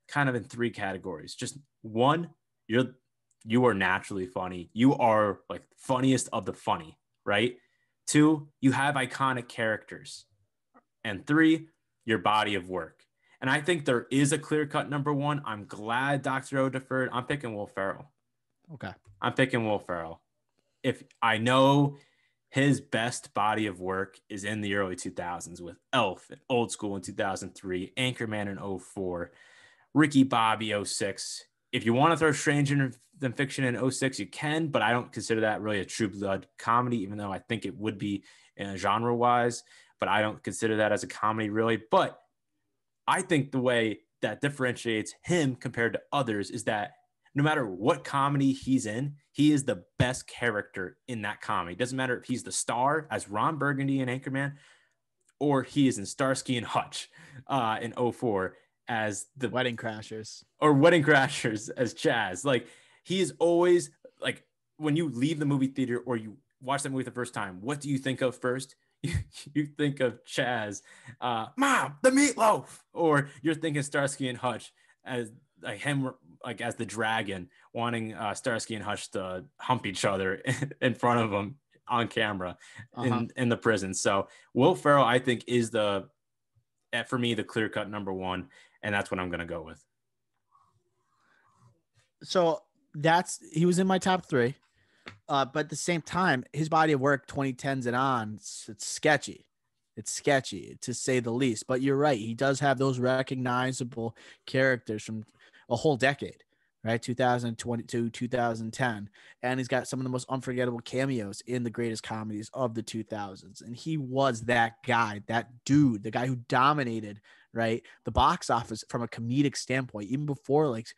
[SPEAKER 2] kind of in 3 categories. Just 1, you are naturally funny. You are like funniest of the funny, right? 2, you have iconic characters. And 3, your body of work. And I think there is a clear-cut number 1. I'm glad Dr. O deferred. I'm picking Will Ferrell.
[SPEAKER 1] Okay.
[SPEAKER 2] I'm picking Will Ferrell. If I know his best body of work is in the early 2000s with Elf and Old School in 2003, Anchorman in 2004, Ricky Bobby 2006. If you want to throw Stranger Than Fiction in 2006, you can, but I don't consider that really a true blood comedy, even though I think it would be genre-wise, but I don't consider that as a comedy really. But I think the way that differentiates him compared to others is that no matter what comedy he's in, he is the best character in that comedy. It doesn't matter if he's the star as Ron Burgundy in Anchorman, or he is in Starsky and Hutch in 2004 as the
[SPEAKER 1] Wedding Crashers,
[SPEAKER 2] or Wedding Crashers as Chaz. Like, he is always like, when you leave the movie theater or you watch that movie the first time, what do you think of first? You think of Chaz, Mom, the meatloaf, or you're thinking Starsky and Hutch as like him, like as the dragon wanting Starsky and Hutch to hump each other in front of him on camera in the prison. So Will Ferrell, I think, is for me the clear-cut number 1, and that's what I'm going to go with.
[SPEAKER 1] So he was in my top 3. But at the same time, his body of work, 2010s and on, it's sketchy. It's sketchy, to say the least. But you're right. He does have those recognizable characters from a whole decade, right? 2022, 2010. And he's got some of the most unforgettable cameos in the greatest comedies of the 2000s. And he was that guy, that dude, the guy who dominated, right, the box office from a comedic standpoint, even before like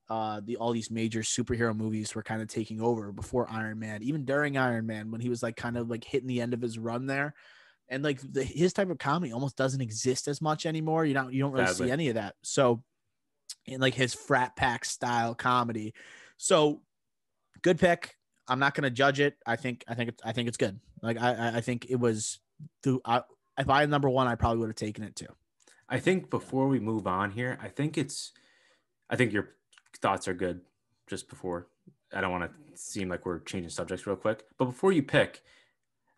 [SPEAKER 1] all these major superhero movies were kind of taking over, before Iron Man, even during Iron Man, when he was like kind of like hitting the end of his run there. And like his type of comedy almost doesn't exist as much anymore. You don't really see any of that. So in like his frat pack style comedy. So good pick. I'm not going to judge it. I think it's good. Like I think it was if I had number 1, I probably would have taken it too.
[SPEAKER 2] I think before we move on here, I think your thoughts are good. Just before, I don't want to seem like we're changing subjects real quick, but before you pick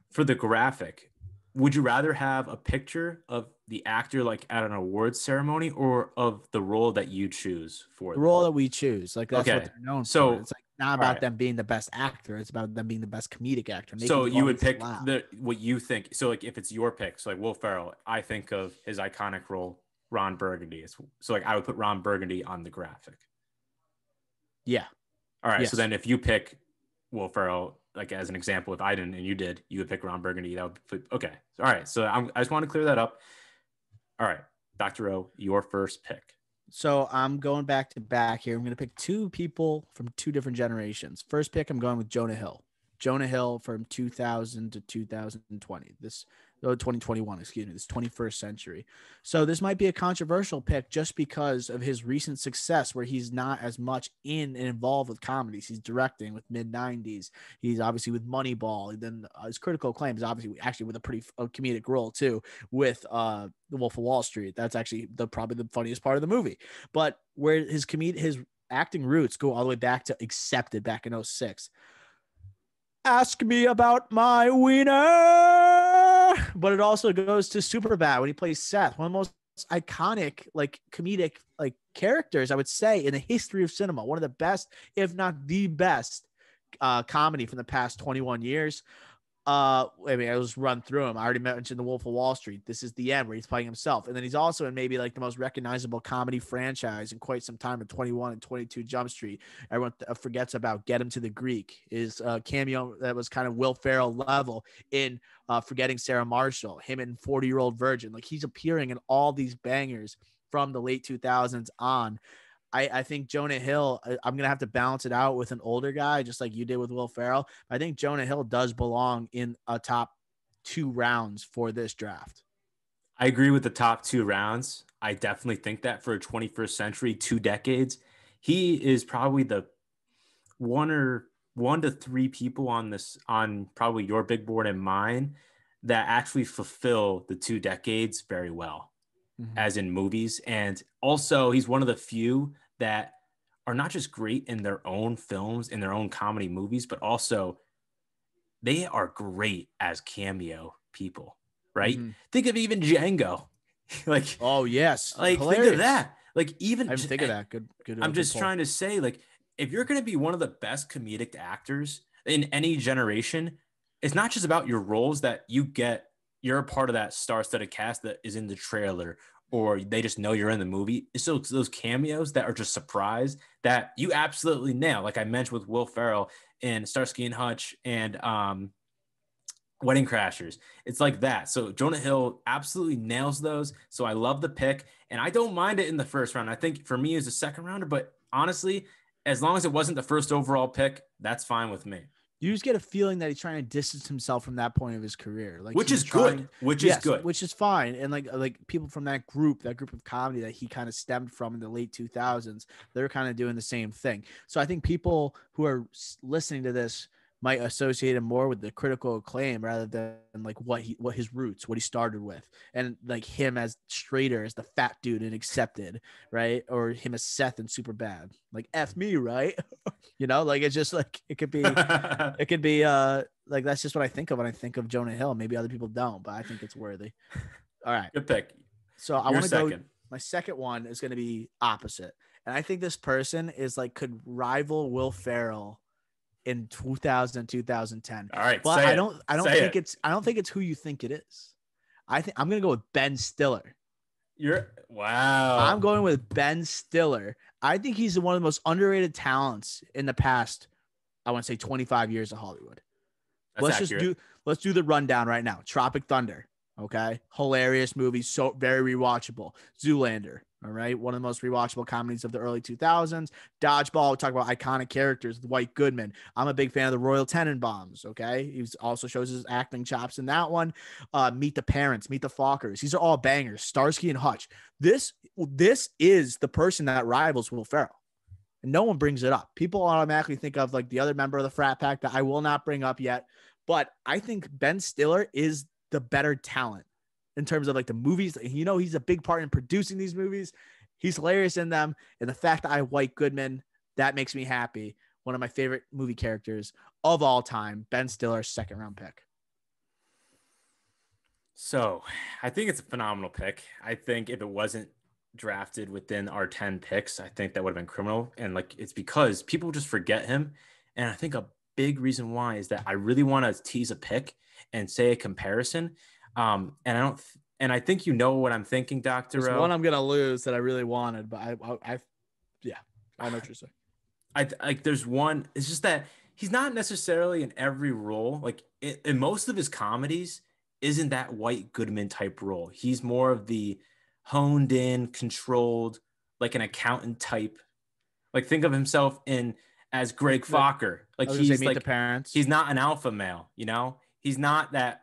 [SPEAKER 2] for the graphic, would you rather have a picture of the actor like at an awards ceremony, or of the role that you choose for
[SPEAKER 1] the role that we choose? Like that's what they're known for. It's like not about them being the best actor. It's about them being the best comedic actor.
[SPEAKER 2] So you would pick what you think. So like if it's your pick, so like Will Ferrell, I think of his iconic role, Ron Burgundy. So like I would put Ron Burgundy on the graphic.
[SPEAKER 1] Yeah.
[SPEAKER 2] All right. Yes. So then if you pick Will Ferrell, like as an example, if I didn't and you did, you would pick Ron Burgundy. That would okay. All right. So I just want to clear that up. All right, Dr. O, your first pick.
[SPEAKER 1] So I'm going back to back here. I'm going to pick two people from two different generations. First pick, I'm going with Jonah Hill. Jonah Hill from 2000 to 2020. 2021, excuse me, this 21st century. So this might be a controversial pick just because of his recent success, where he's not as much in and involved with comedies. He's directing with mid-90s. He's obviously with Moneyball. And then his critical acclaim is obviously actually with a pretty comedic role too, with The Wolf of Wall Street. That's actually probably the funniest part of the movie. But where his acting roots go all the way back to Accepted back in 2006. Ask me about my wiener. But it also goes to Superbad when he plays Seth, one of the most iconic, like comedic, like characters, I would say, in the history of cinema. One of the best, if not the best, comedy from the past 21 years. I'll just run through him. I already mentioned The Wolf of Wall Street. This is the end, where he's playing himself. And then he's also in maybe like the most recognizable comedy franchise in quite some time, in 21 and 22 Jump Street. Everyone forgets about Get Him to the Greek. His cameo that was kind of Will Ferrell level in Forgetting Sarah Marshall, him in 40-Year-Old Virgin. Like, he's appearing in all these bangers from the late 2000s on. I think Jonah Hill, I'm going to have to balance it out with an older guy, just like you did with Will Ferrell. I think Jonah Hill does belong in a top 2 rounds for this draft.
[SPEAKER 2] I agree with the top 2 rounds. I definitely think that for a 21st century, 2 decades, he is probably the one to 3 people on probably your big board and mine that actually fulfill the 2 decades very well. As in movies. And also, he's one of the few that are not just great in their own films, in their own comedy movies, but also they are great as cameo people, right? Think of even Django. Like,
[SPEAKER 1] oh yes,
[SPEAKER 2] like hilarious. Think of that. Like, even
[SPEAKER 1] I didn't think of that. Good.
[SPEAKER 2] I'm just trying to say, like, if you're going to be one of the best comedic actors in any generation, it's not just about your roles that you get. You're a part of that star-studded cast that is in the trailer, or they just know you're in the movie. It's those cameos that are just surprise that you absolutely nail. Like I mentioned with Will Ferrell in Starsky and Hutch and Wedding Crashers. It's like that. So Jonah Hill absolutely nails those. So I love the pick, and I don't mind it in the first round. I think for me, it's a second rounder, but honestly, as long as it wasn't the first overall pick, that's fine with me.
[SPEAKER 1] You just get a feeling that he's trying to distance himself from that point of his career, like,
[SPEAKER 2] which is good, which is
[SPEAKER 1] fine. And like people from that group of comedy that he kind of stemmed from in the late 2000s, they're kind of doing the same thing. So I think people who are listening to this might associate him more with the critical acclaim rather than like what his roots, what he started with, and like him as Strader as the fat dude in Accepted, right? Or him as Seth in Superbad, like F me, right? You know, like it's just like it could be like that's just what I think of when I think of Jonah Hill. Maybe other people don't, but I think it's worthy. All right,
[SPEAKER 2] good pick.
[SPEAKER 1] So I want to go. My second one is going to be opposite, and I think this person is like could rival Will Ferrell in 2000, 2010.
[SPEAKER 2] All right,
[SPEAKER 1] but I don't think it's who you think it is. I think I'm gonna go with Ben Stiller.
[SPEAKER 2] Wow.
[SPEAKER 1] I'm going with Ben Stiller. I think he's one of the most underrated talents in the past, I want to say 25 years of Hollywood. Let's do the rundown right now. Tropic Thunder. Okay. Hilarious movie. So very rewatchable. Zoolander. All right. One of the most rewatchable comedies of the early 2000s. Dodgeball. We talk about iconic characters. Dwight Goodman. I'm a big fan of the Royal Tenenbaums. Okay. He also shows his acting chops in that one. Meet the Parents. Meet the Fockers. These are all bangers. Starsky and Hutch. This is the person that rivals Will Ferrell. And no one brings it up. People automatically think of like the other member of the frat pack that I will not bring up yet. But I think Ben Stiller is the better talent in terms of like the movies. You know, he's a big part in producing these movies. He's hilarious in them. And the fact that I have Dwight Goodman, that makes me happy. One of my favorite movie characters of all time, Ben Stiller, second round pick.
[SPEAKER 2] So I think it's a phenomenal pick. I think if it wasn't drafted within our 10 picks, I think that would have been criminal. And like, it's because people just forget him. And I think a big reason why is that I really want to tease a pick and say a comparison. And I think you know what I'm thinking, Dr.
[SPEAKER 1] There's one I'm gonna lose that I really wanted, but I know what you're saying.
[SPEAKER 2] There's one. It's just that he's not necessarily in every role. Like in most of his comedies, isn't that White Goodman type role? He's more of the honed in, controlled, like an accountant type. Like think of himself as Greg Fokker. Like he's
[SPEAKER 1] Meet
[SPEAKER 2] like
[SPEAKER 1] the Parents.
[SPEAKER 2] he's not an alpha male, you know? He's not that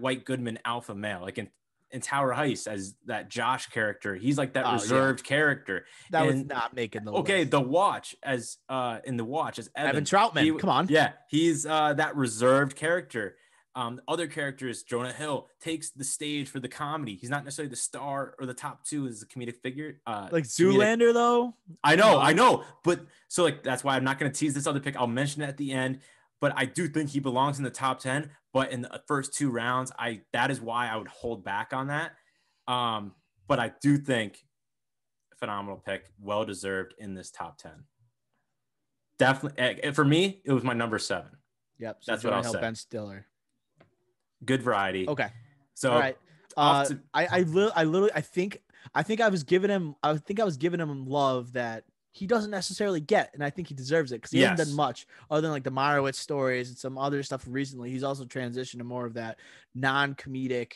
[SPEAKER 2] White Goodman alpha male. Like in Tower Heist as that Josh character, he's like that reserved character.
[SPEAKER 1] That was not making the
[SPEAKER 2] okay,
[SPEAKER 1] list.
[SPEAKER 2] The Watch as in The Watch as
[SPEAKER 1] Evan Troutman. Come on.
[SPEAKER 2] Yeah, he's that reserved character. Other characters, Jonah Hill takes the stage for the comedy. He's not necessarily the star or the top two as a comedic figure.
[SPEAKER 1] Like Zoolander, though.
[SPEAKER 2] I know. But so like that's why I'm not going to tease this other pick. I'll mention it at the end. But I do think he belongs in the top 10. But in the first 2 rounds, that is why I would hold back on that. But I do think phenomenal pick, well deserved in this top 10. Definitely for me, it was my number 7.
[SPEAKER 1] Yep.
[SPEAKER 2] So that's what I'll say.
[SPEAKER 1] Ben Stiller.
[SPEAKER 2] Good variety.
[SPEAKER 1] Okay.
[SPEAKER 2] So
[SPEAKER 1] all right. I think I was giving him love that he doesn't necessarily get, and I think he deserves it because he hasn't done much other than like the Meyerowitz stories and some other stuff recently. He's also transitioned to more of that non-comedic,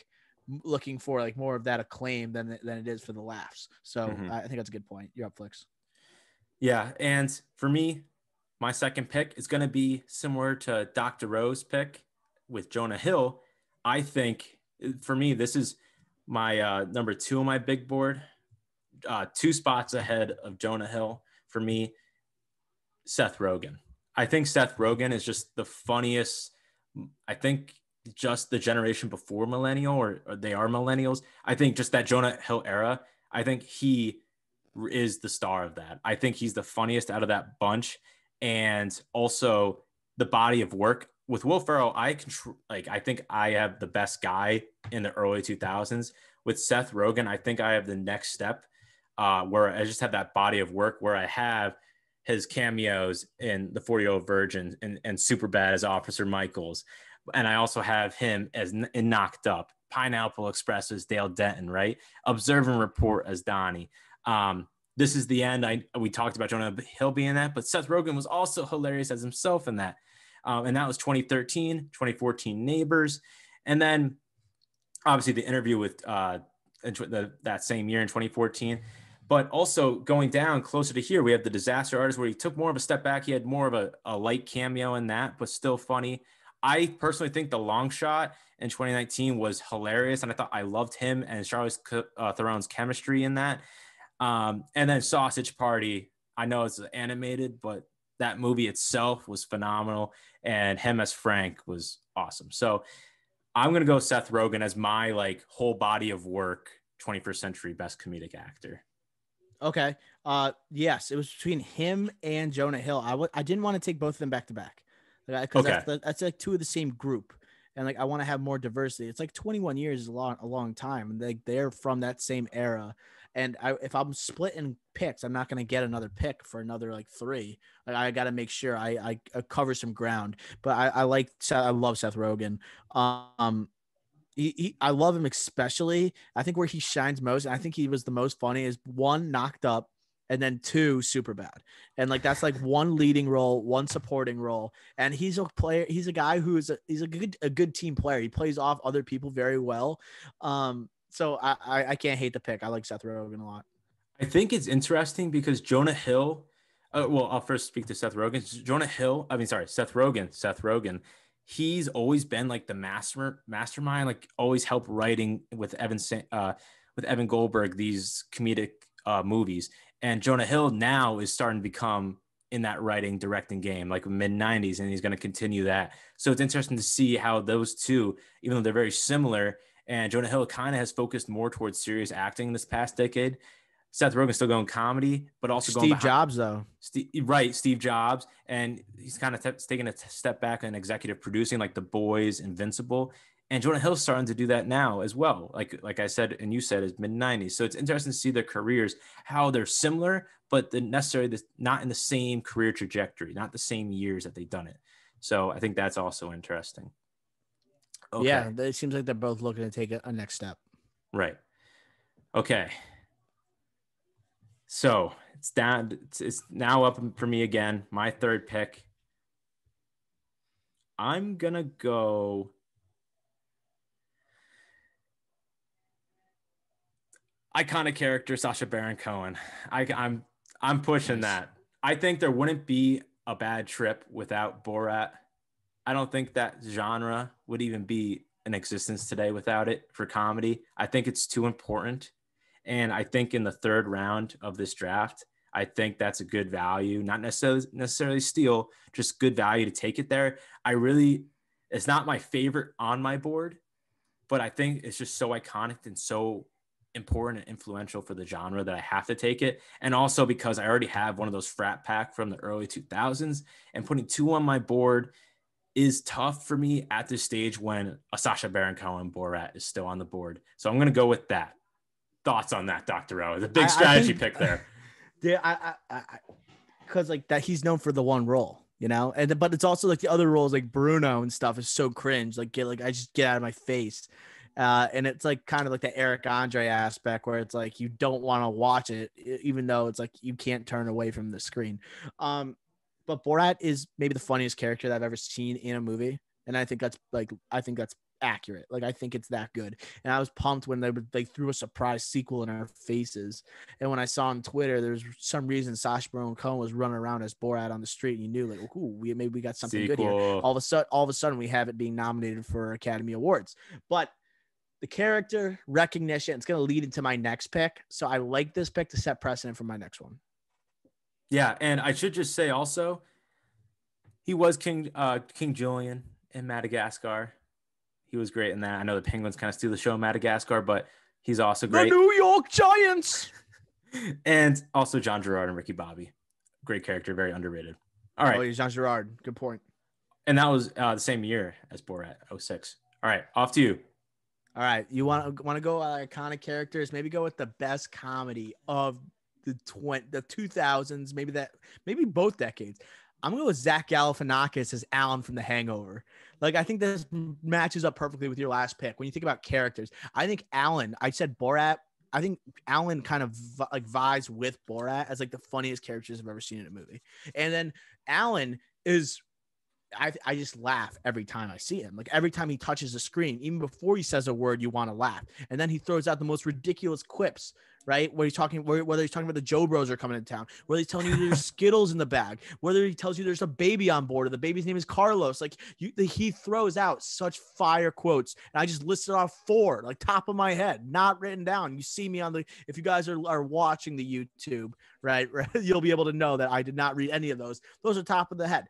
[SPEAKER 1] looking for like more of that acclaim than it is for the laughs. So I think that's a good point. You're up, Flix.
[SPEAKER 2] Yeah, and for me, my second pick is going to be similar to Dr. Rowe's pick with Jonah Hill. I think for me, this is my number 2 on my big board, 2 spots ahead of Jonah Hill. For me, Seth Rogen. I think Seth Rogen is just the funniest. I think just the generation before millennial, or they are millennials. I think just that Jonah Hill era, I think he is the star of that. I think he's the funniest out of that bunch. And also the body of work with Will Ferrell, I think I have the best guy in the early 2000s. With Seth Rogen, I think I have the next step where I just have that body of work where I have his cameos in The 40-Year-Old Virgin and Superbad as Officer Michaels. And I also have him as in Knocked Up, Pineapple Express as Dale Denton, right? Observe and Report as Donnie. This Is the End. We talked about Jonah Hill being in that, but Seth Rogen was also hilarious as himself in that. And that was 2013, 2014 Neighbors. And then obviously the interview with that same year in 2014. But also going down closer to here, we have The Disaster Artist, where he took more of a step back. He had more of a light cameo in that, but still funny. I personally think The Long Shot in 2019 was hilarious, and I loved him and Charlize Theron's chemistry in that. And then Sausage Party, I know it's animated, but that movie itself was phenomenal, and him as Frank was awesome. So I'm going to go Seth Rogen as my like whole body of work, 21st century best comedic actor.
[SPEAKER 1] Okay. Yes, it was between him and Jonah Hill. I didn't want to take both of them back to back, because that's like 2 of the same group, and like I want to have more diversity. It's like 21 years is a long time, and they're from that same era. And if I'm splitting picks, I'm not going to get another pick for another like 3. Like I got to make sure I cover some ground. But I love Seth Rogen. I love him especially. I think where he shines most, and I think he was the most funny, is 1, Knocked Up, and then 2, Superbad. And like that's like 1 leading role, 1 supporting role. And he's a player. He's a guy who is a good team player. He plays off other people very well. So I can't hate the pick. I like Seth Rogen a lot.
[SPEAKER 2] I think it's interesting because Jonah Hill. Well, I'll first speak to Seth Rogen. Seth Rogen. He's always been like the mastermind, like always helped writing with Evan Goldberg these comedic movies. And Jonah Hill now is starting to become in that writing directing game, like mid 90s, and he's going to continue that. So it's interesting to see how those two, even though they're very similar, and Jonah Hill kind of has focused more towards serious acting this past decade. Seth Rogen's still going comedy, but also
[SPEAKER 1] Steve Jobs, though.
[SPEAKER 2] Steve Jobs. And he's kind of taking a step back in executive producing, like The Boys, Invincible. And Jonah Hill's starting to do that now as well. Like I said, and you said, is mid-90s. So it's interesting to see their careers, how they're similar, but necessarily not in the same career trajectory, not the same years that they've done it. So I think that's also interesting.
[SPEAKER 1] Okay. Yeah, it seems like they're both looking to take a next step.
[SPEAKER 2] Right. Okay. So it's down. It's now up for me again. My third pick. I'm going to go. Iconic character Sacha Baron Cohen. I'm pushing
[SPEAKER 1] Nice.
[SPEAKER 2] that. I think there wouldn't be a bad trip without Borat. I don't think that genre would even be in existence today without it for comedy. I think it's too important. And I think in the third round of this draft, I think that's a good value, not necessarily steal, just good value to take it there. It's not my favorite on my board, but I think it's just so iconic and so important and influential for the genre that I have to take it. And also because I already have one of those frat pack from the early 2000s, and putting two on my board is tough for me at this stage when a Sacha Baron Cohen Borat is still on the board. So I'm going to go with that. Thoughts on that, Dr. O? The big strategy pick there.
[SPEAKER 1] Yeah, because like that he's known for the one role, but it's also like the other roles like Bruno and stuff is so cringe. I just get out of my face. And it's like kind of like the Eric Andre aspect where it's like you don't want to watch it, even though it's like you can't turn away from the screen. But Borat is maybe the funniest character that I've ever seen in a movie. And I think that's accurate. Like, I think it's that good. And I was pumped when they threw a surprise sequel in our faces. And when I saw on Twitter, there's some reason Sacha Baron Cohen was running around as Borat on the street, and you knew like, ooh, maybe we got something good here. All of a sudden we have it being nominated for Academy Awards. But the character recognition, it's going to lead into my next pick. So I like this pick to set precedent for my next one.
[SPEAKER 2] Yeah, and I should just say also, he was King Julian in Madagascar. He was great in that. I know the Penguins kind of steal the show in Madagascar, but he's also great.
[SPEAKER 1] The New York Giants!
[SPEAKER 2] And also John Girard and Ricky Bobby. Great character, very underrated. All right.
[SPEAKER 1] Oh, yeah, Jean Girard. Good point.
[SPEAKER 2] And that was the same year as Borat, 06. All right, off to you.
[SPEAKER 1] All right, you want to go iconic characters? Maybe go with the best comedy of the 2000s, maybe both decades. I'm going to go with Zach Galifianakis as Alan from The Hangover. Like, I think this matches up perfectly with your last pick. When you think about characters, I think Alan, I said Borat. I think Alan kind of vies with Borat as like the funniest characters I've ever seen in a movie. And then Alan is, I just laugh every time I see him. Like every time he touches the screen, even before he says a word, you want to laugh. And then he throws out the most ridiculous quips, right? Whether he's talking about the Joe Bros are coming into town, whether he's telling you there's Skittles in the bag, whether he tells you there's a baby on board, or the baby's name is Carlos. Like he throws out such fire quotes. And I just listed off 4, like top of my head, not written down. You see me if you guys are watching the YouTube, right? You'll be able to know that I did not read any of those. Those are top of the head.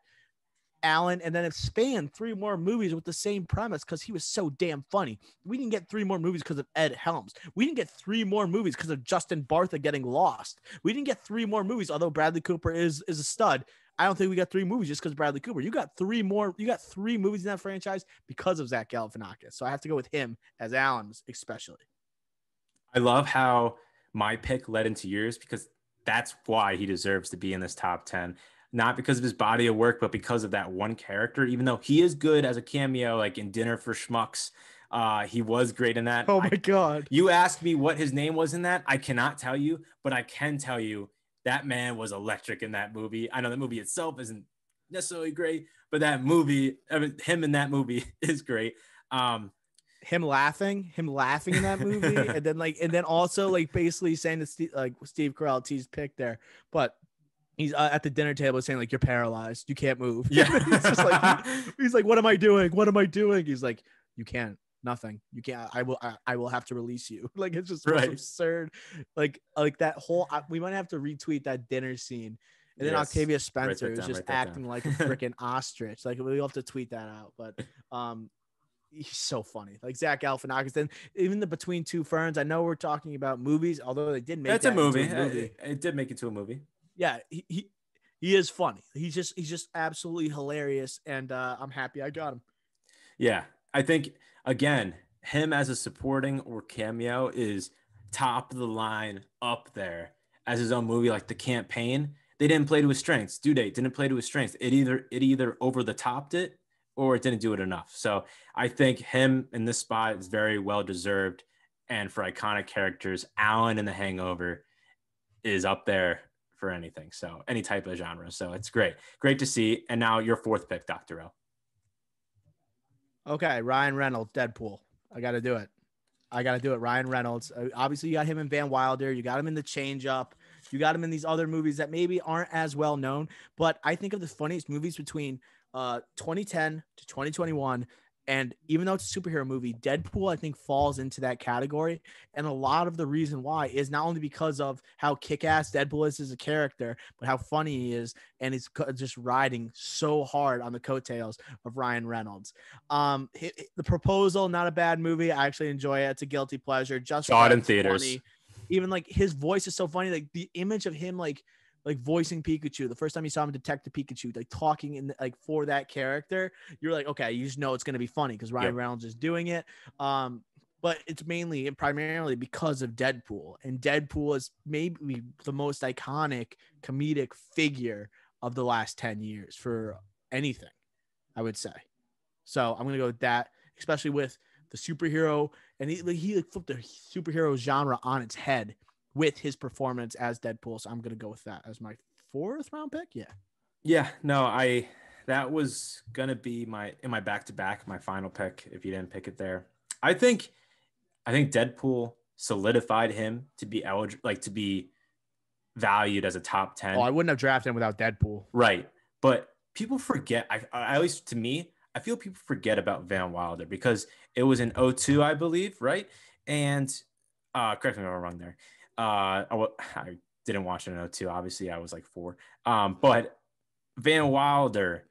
[SPEAKER 1] Alan, and then it spanned 3 more movies with the same premise because he was so damn funny. We didn't get 3 more movies because of Ed Helms. We didn't get 3 more movies because of Justin Bartha getting lost. We didn't get 3 more movies, although Bradley Cooper is a stud. I don't think we got 3 movies just because Bradley Cooper. You got 3 more. You got 3 movies in that franchise because of Zach Galifianakis. So I have to go with him as Alan, especially.
[SPEAKER 2] I love how my pick led into yours because that's why he deserves to be in this top 10. Not because of his body of work, but because of that one character, even though he is good as a cameo, like in Dinner for Schmucks. He was great in that.
[SPEAKER 1] Oh my God.
[SPEAKER 2] You asked me what his name was in that. I cannot tell you, but I can tell you that man was electric in that movie. I know the movie itself isn't necessarily great, but that movie, him in that movie is great.
[SPEAKER 1] Him laughing in that movie. and then also like basically saying that Steve Carell, T's pick there, but he's at the dinner table saying like, you're paralyzed, you can't move.
[SPEAKER 2] Yeah.
[SPEAKER 1] he's like, what am I doing? He's like, you can't, nothing. You can't, I will have to release you. Like, it's just right. Absurd. Like that whole, we might have to retweet that dinner scene. And then Octavia Spencer is just acting like a freaking ostrich. Like we'll have to tweet that out. But he's so funny. Like Zach Galifianakis. Then even the Between Two Ferns, I know we're talking about movies, although they did make
[SPEAKER 2] that's a movie. It did make it to a movie.
[SPEAKER 1] Yeah, he is funny. He's just absolutely hilarious, and I'm happy I got him.
[SPEAKER 2] Yeah, I think again, him as a supporting or cameo is top of the line up there as his own movie. Like The Campaign, they didn't play to his strengths. Due Date didn't play to his strengths. It either over the topped it or it didn't do it enough. So I think him in this spot is very well deserved. And for iconic characters, Alan in The Hangover is up there for anything. So any type of genre. So it's great to see. And now your 4th pick, Dr. O.
[SPEAKER 1] Okay. Ryan Reynolds, Deadpool. I got to do it. I got to do it. Ryan Reynolds. Obviously, you got him in Van Wilder. You got him in The Change Up. You got him in these other movies that maybe aren't as well known. But I think of the funniest movies between 2010 to 2021. And even though it's a superhero movie, Deadpool, I think, falls into that category. And a lot of the reason why is not only because of how kick-ass Deadpool is as a character, but how funny he is. And he's just riding so hard on the coattails of Ryan Reynolds. The Proposal, not a bad movie. I actually enjoy it. It's a guilty pleasure. Just
[SPEAKER 2] saw it in theaters.
[SPEAKER 1] Funny. Even like his voice is so funny. Like the image of him, like voicing Pikachu, the first time you saw him Detective Pikachu, like talking in like for that character, you're like, okay, you just know it's going to be funny because Ryan Reynolds is doing it. But it's mainly and primarily because of Deadpool, and Deadpool is maybe the most iconic comedic figure of the last 10 years for anything, I would say. So I'm going to go with that, especially with the superhero, and he flipped the superhero genre on its head with his performance as Deadpool. So I'm going to go with that as my 4th round pick.
[SPEAKER 2] Yeah, no, that was going to be my back-to-back, my final pick. If you didn't pick it there, I think Deadpool solidified him to be eligible, like to be valued as a top 10.
[SPEAKER 1] Oh, I wouldn't have drafted him without Deadpool.
[SPEAKER 2] Right. But people forget, at least to me, I feel people forget about Van Wilder because it was in 2002, I believe. Right. And correct me if I'm wrong there. I didn't watch it in 2002. Obviously, I was like 4. But Van Wilder,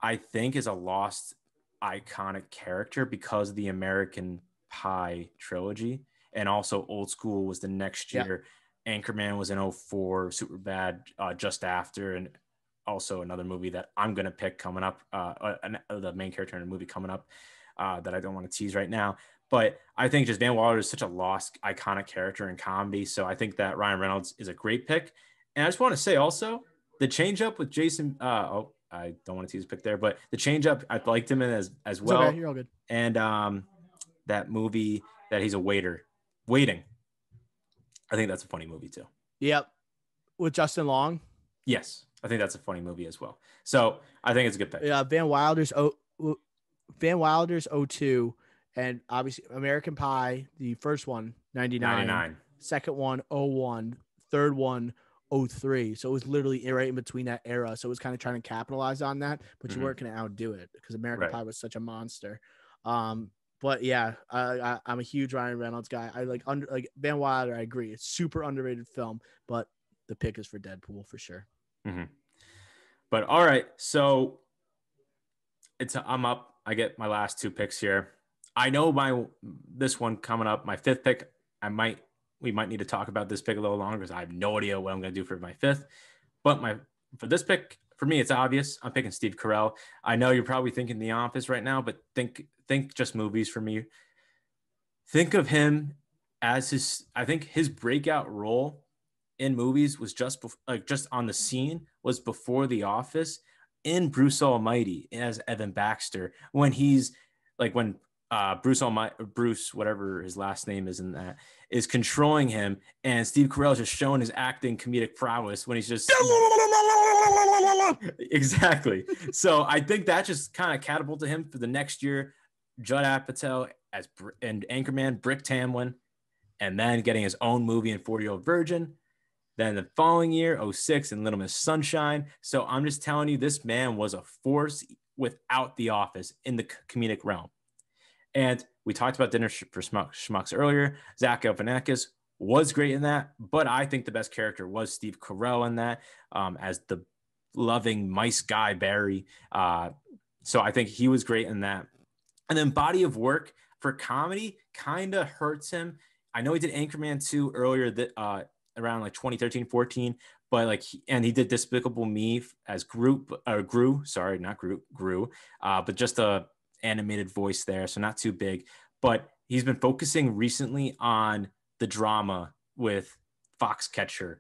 [SPEAKER 2] I think, is a lost iconic character because of the American Pie trilogy. And also Old School was the next year. Anchorman was in 2004, Superbad just after, and also another movie that I'm going to pick coming up, the main character in a movie coming up that I don't want to tease right now. But I think just Van Wilder is such a lost, iconic character in comedy. So I think that Ryan Reynolds is a great pick. And I just want to say also, the change up with Jason. I don't want to tease pick there, but the change up, I liked him in as well.
[SPEAKER 1] Okay, you're all good.
[SPEAKER 2] And that movie that he's a waiting. I think that's a funny movie too.
[SPEAKER 1] Yep. With Justin Long.
[SPEAKER 2] Yes. I think that's a funny movie as well. So I think it's a good pick.
[SPEAKER 1] Yeah. Van Wilder's 2002. And obviously American Pie, the first one, 99. Second one, 2001. Third one, 2003. So it was literally right in between that era. So it was kind of trying to capitalize on that, but you weren't going to outdo it because American Pie was such a monster. But yeah, I'm a huge Ryan Reynolds guy. I like Van Wilder. I agree. It's super underrated film, but the pick is for Deadpool for sure.
[SPEAKER 2] Mm-hmm. But all right. So I'm up. I get my last 2 picks here. I know this one coming up, my 5th pick, we might need to talk about this pick a little longer because I have no idea what I'm going to do for my 5th. But for this pick, for me, it's obvious. I'm picking Steve Carell. I know you're probably thinking The Office right now, but think just movies for me. Think of him as I think his breakout role in movies was just on the scene was before The Office in Bruce Almighty as Evan Baxter when he's like when Bruce, whatever his last name is in that, is controlling him, and Steve Carell is just showing his acting comedic prowess when he's just exactly. So I think that just kind of catapulted him for the next year. Judd Apatow and Anchorman, Brick Tamlin, and then getting his own movie in 40-Year-Old Virgin. Then the following year, 2006, in Little Miss Sunshine. So I'm just telling you, this man was a force without The Office in the comedic realm. And we talked about Dinner for Schmucks earlier. Zach Galifianakis was great in that, but I think the best character was Steve Carell in that as the loving mice guy, Barry. So I think he was great in that. And then body of work for comedy kind of hurts him. I know he did Anchorman 2 earlier around like 2013, 14, but and he did Despicable Me as Gru, but just a animated voice there, so not too big. But he's been focusing recently on the drama with Foxcatcher,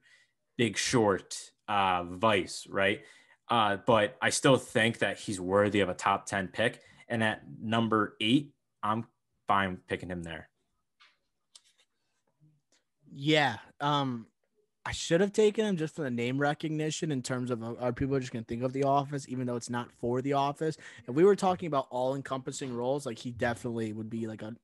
[SPEAKER 2] Big Short, Vice, right? But I still think that he's worthy of a top 10 pick. And at number 8, I'm fine picking him there.
[SPEAKER 1] Yeah. I should have taken him just for the name recognition in terms of are people just going to think of The Office, even though it's not for The Office. If we were talking about all encompassing roles, like he definitely would be like a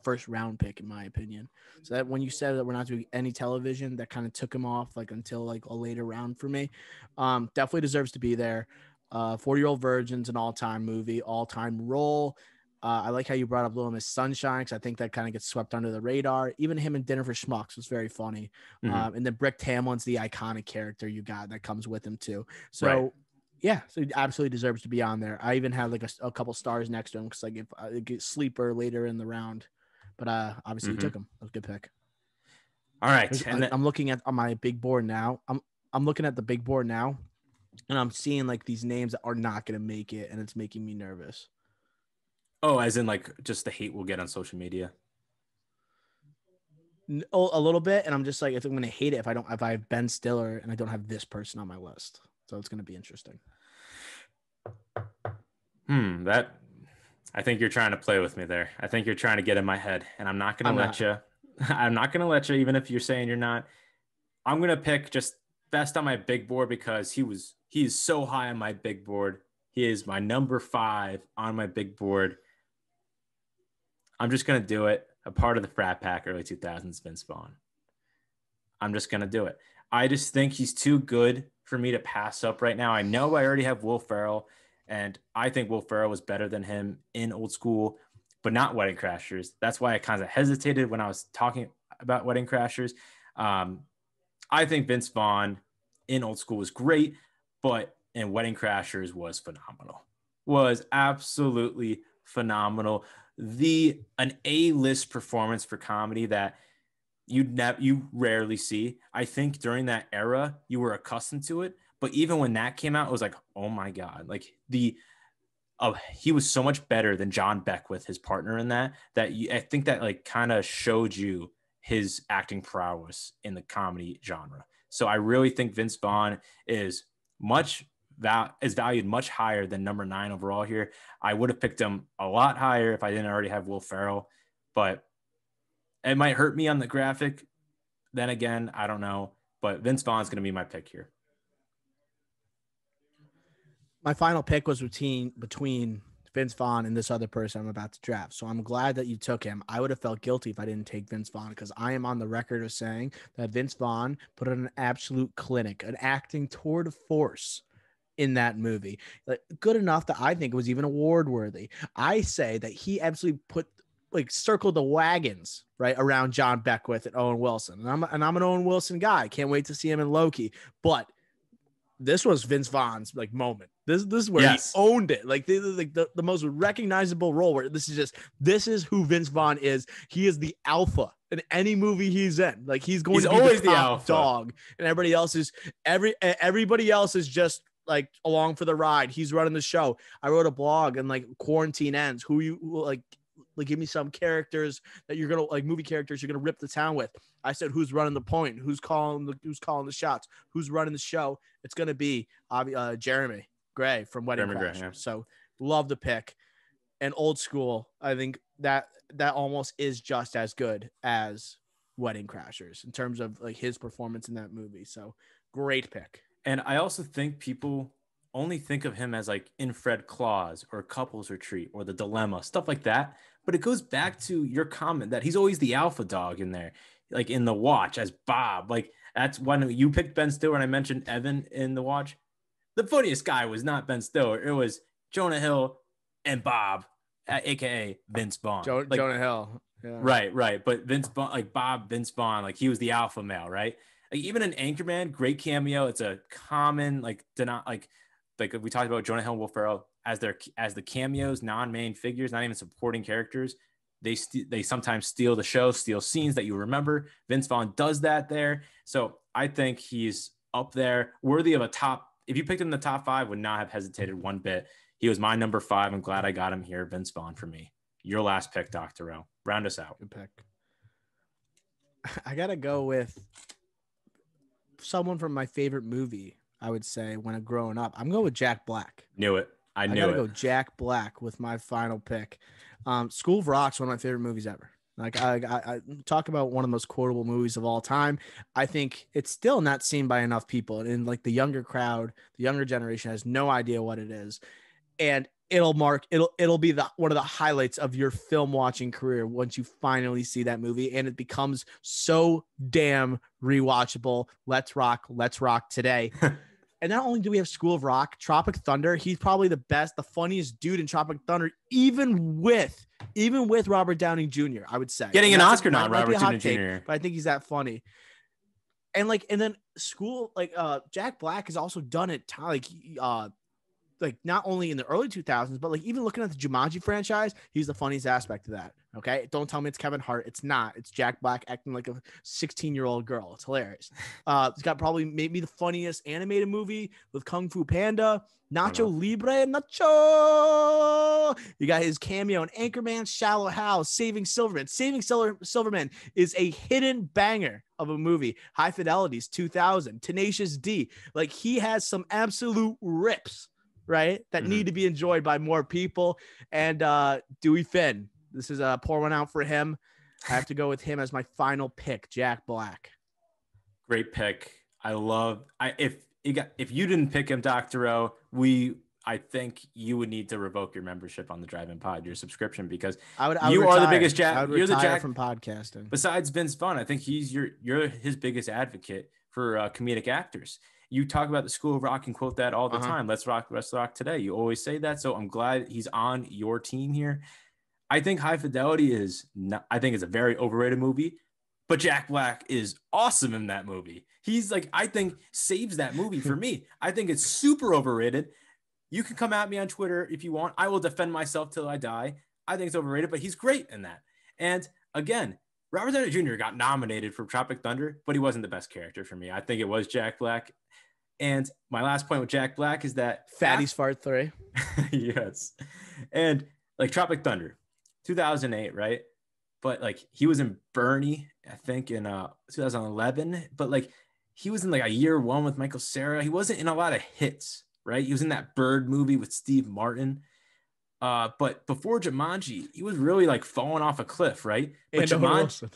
[SPEAKER 1] first round pick, in my opinion. So that when you said that we're not doing any television, that kind of took him off like until like a later round for me. Definitely deserves to be there. 40-Year-Old Virgin's an all-time movie, all-time role. I like how you brought up Little Miss Sunshine, because I think that kind of gets swept under the radar. Even him in Dinner for Schmucks was very funny. And then Brick Tamlin's the iconic character you got that comes with him too. So yeah, so he absolutely deserves to be on there. I even had like a couple stars next to him because like if I get sleeper later in the round, but obviously you took him. That was a good pick.
[SPEAKER 2] All right, and
[SPEAKER 1] I'm looking at on my big board now. I'm looking at the big board now, and I'm seeing like these names that are not going to make it, and it's making me nervous.
[SPEAKER 2] Oh, as in like just the hate we'll get on social media.
[SPEAKER 1] A little bit, and I'm just like, if I'm going to hate it if I have Ben Stiller and I don't have this person on my list, so it's going to be interesting.
[SPEAKER 2] That I think you're trying to play with me there. I think you're trying to get in my head, and I'm not going to let you. I'm not going to let you, even if you're saying you're not. I'm going to pick just best on my big board because he is so high on my big board. He is my number 5 on my big board. I'm just going to do it. A part of the frat pack early 2000s, Vince Vaughn. I'm just going to do it. I just think he's too good for me to pass up right now. I know I already have Will Ferrell, and I think Will Ferrell was better than him in Old School, but not Wedding Crashers. That's why I kind of hesitated when I was talking about Wedding Crashers. I think Vince Vaughn in Old School was great, but in Wedding Crashers was phenomenal. Was absolutely phenomenal. An A-list performance for comedy that you rarely see. I think during that era you were accustomed to it, but even when that came out, it was like, oh my god, like he was so much better than John Beckwith, his partner in that. I think that like kind of showed you his acting prowess in the comedy genre. So I really think Vince Vaughn is valued much higher than number 9 overall here. I would have picked him a lot higher if I didn't already have Will Ferrell, but it might hurt me on the graphic. Then again, I don't know, but Vince Vaughn's going to be my pick here.
[SPEAKER 1] My final pick was between Vince Vaughn and this other person I'm about to draft. So I'm glad that you took him. I would have felt guilty if I didn't take Vince Vaughn, because I am on the record of saying that Vince Vaughn put on an absolute clinic, an acting tour de force in that movie. Like, good enough that I think it was even award worthy. I say that he absolutely circled the wagons right around John Beckwith and Owen Wilson. And I'm an Owen Wilson guy. Can't wait to see him in Loki. But this was Vince Vaughn's like moment. This is where he owned it. Like the most recognizable role where this is who Vince Vaughn is. He is the alpha in any movie he's in. Like he's to be always the top dog, and everybody else is just like along for the ride. He's running the show. I wrote a blog and like Quarantine Ends. Who give me some characters that you're gonna like, movie characters you're gonna rip the town with. I said, who's running the point? Who's calling the shots? Who's running the show? It's gonna be Jeremy Gray from Wedding Crashers. Yeah. So love the pick. And Old School, I think that almost is just as good as Wedding Crashers in terms of like his performance in that movie. So great pick.
[SPEAKER 2] And I also think people only think of him as like in Fred Claus or Couples Retreat or The Dilemma, stuff like that. But it goes back to your comment that he's always the alpha dog in there, like in The Watch as Bob. Like that's when you picked Ben Stiller and I mentioned Evan in The Watch. The funniest guy was not Ben Stiller. It was Jonah Hill and Bob, aka Vince Vaughn.
[SPEAKER 1] Jonah Hill. Yeah.
[SPEAKER 2] Right. But Vince Vaughn, like he was the alpha male, right? Like even in Anchorman, great cameo. It's a common like we talked about Jonah Hill and Will Ferrell as the cameos, non-main figures, not even supporting characters. They sometimes steal the show, steal scenes that you remember. Vince Vaughn does that there. So I think he's up there, worthy of a top. If you picked him in the top 5, would not have hesitated one bit. He was my number 5. I'm glad I got him here. Vince Vaughn for me. Your last pick, Dr. O. Round us out.
[SPEAKER 1] Good pick. I got to go with someone from my favorite movie, I would say, when I'm growing up. I'm going with Jack Black.
[SPEAKER 2] Knew it. I gotta
[SPEAKER 1] go Jack Black with my final pick. School of Rock's one of my favorite movies ever. Like I talk about one of the most quotable movies of all time. I think it's still not seen by enough people, and like the younger crowd, the younger generation has no idea what it is, and it'll be one of the highlights of your film watching career once you finally see that movie, and it becomes so damn rewatchable. Let's rock today. And not only do we have School of Rock, Tropic Thunder, he's probably the funniest dude in Tropic Thunder, even with Robert Downey Jr., I would say.
[SPEAKER 2] Getting an Oscar nod, Robert Downey Jr.
[SPEAKER 1] But I think he's that funny. And then Jack Black has also done it like not only in the early 2000s, but like even looking at the Jumanji franchise, he's the funniest aspect of that. Okay. Don't tell me it's Kevin Hart. It's not. It's Jack Black acting like a 16-year-old girl. It's hilarious. It's got probably maybe the funniest animated movie with Kung Fu Panda, Nacho Libre, Nacho. You got his cameo in Anchorman, Shallow Hal, Saving Silverman. Silverman is a hidden banger of a movie. High Fidelity's 2000, Tenacious D. Like he has some absolute rips, right, that need to be enjoyed by more people. And Dewey Finn, this is a pour one out for him. I have to go with him as my final pick, Jack Black.
[SPEAKER 2] Great pick. If you didn't pick him, Dr. O, I think you would need to revoke your membership on the Drive-In Pod, your subscription, because you are the biggest Jack. You're the Jack
[SPEAKER 1] from podcasting.
[SPEAKER 2] Besides Vince Vaughn, I think you're his biggest advocate for comedic actors. You talk about the School of Rock and quote that all the time. Let's rock today. You always say that. So I'm glad he's on your team here. I think High Fidelity I think it's a very overrated movie, but Jack Black is awesome in that movie. He's I think saves that movie for me. I think it's super overrated. You can come at me on Twitter if you want. I will defend myself till I die. I think it's overrated, but he's great in that. And again, Robert Downey Jr. got nominated for Tropic Thunder, but he wasn't the best character for me. I think it was Jack Black. And my last point with Jack Black is that
[SPEAKER 1] Fatty's Fart 3.
[SPEAKER 2] Yes. And Tropic Thunder, 2008, right? But he was in Bernie, I think in 2011, but he was in a year one with Michael Cera. He wasn't in a lot of hits, right? He was in that Bird movie with Steve Martin. But before Jumanji, he was really falling off a cliff, right? But Jumanji,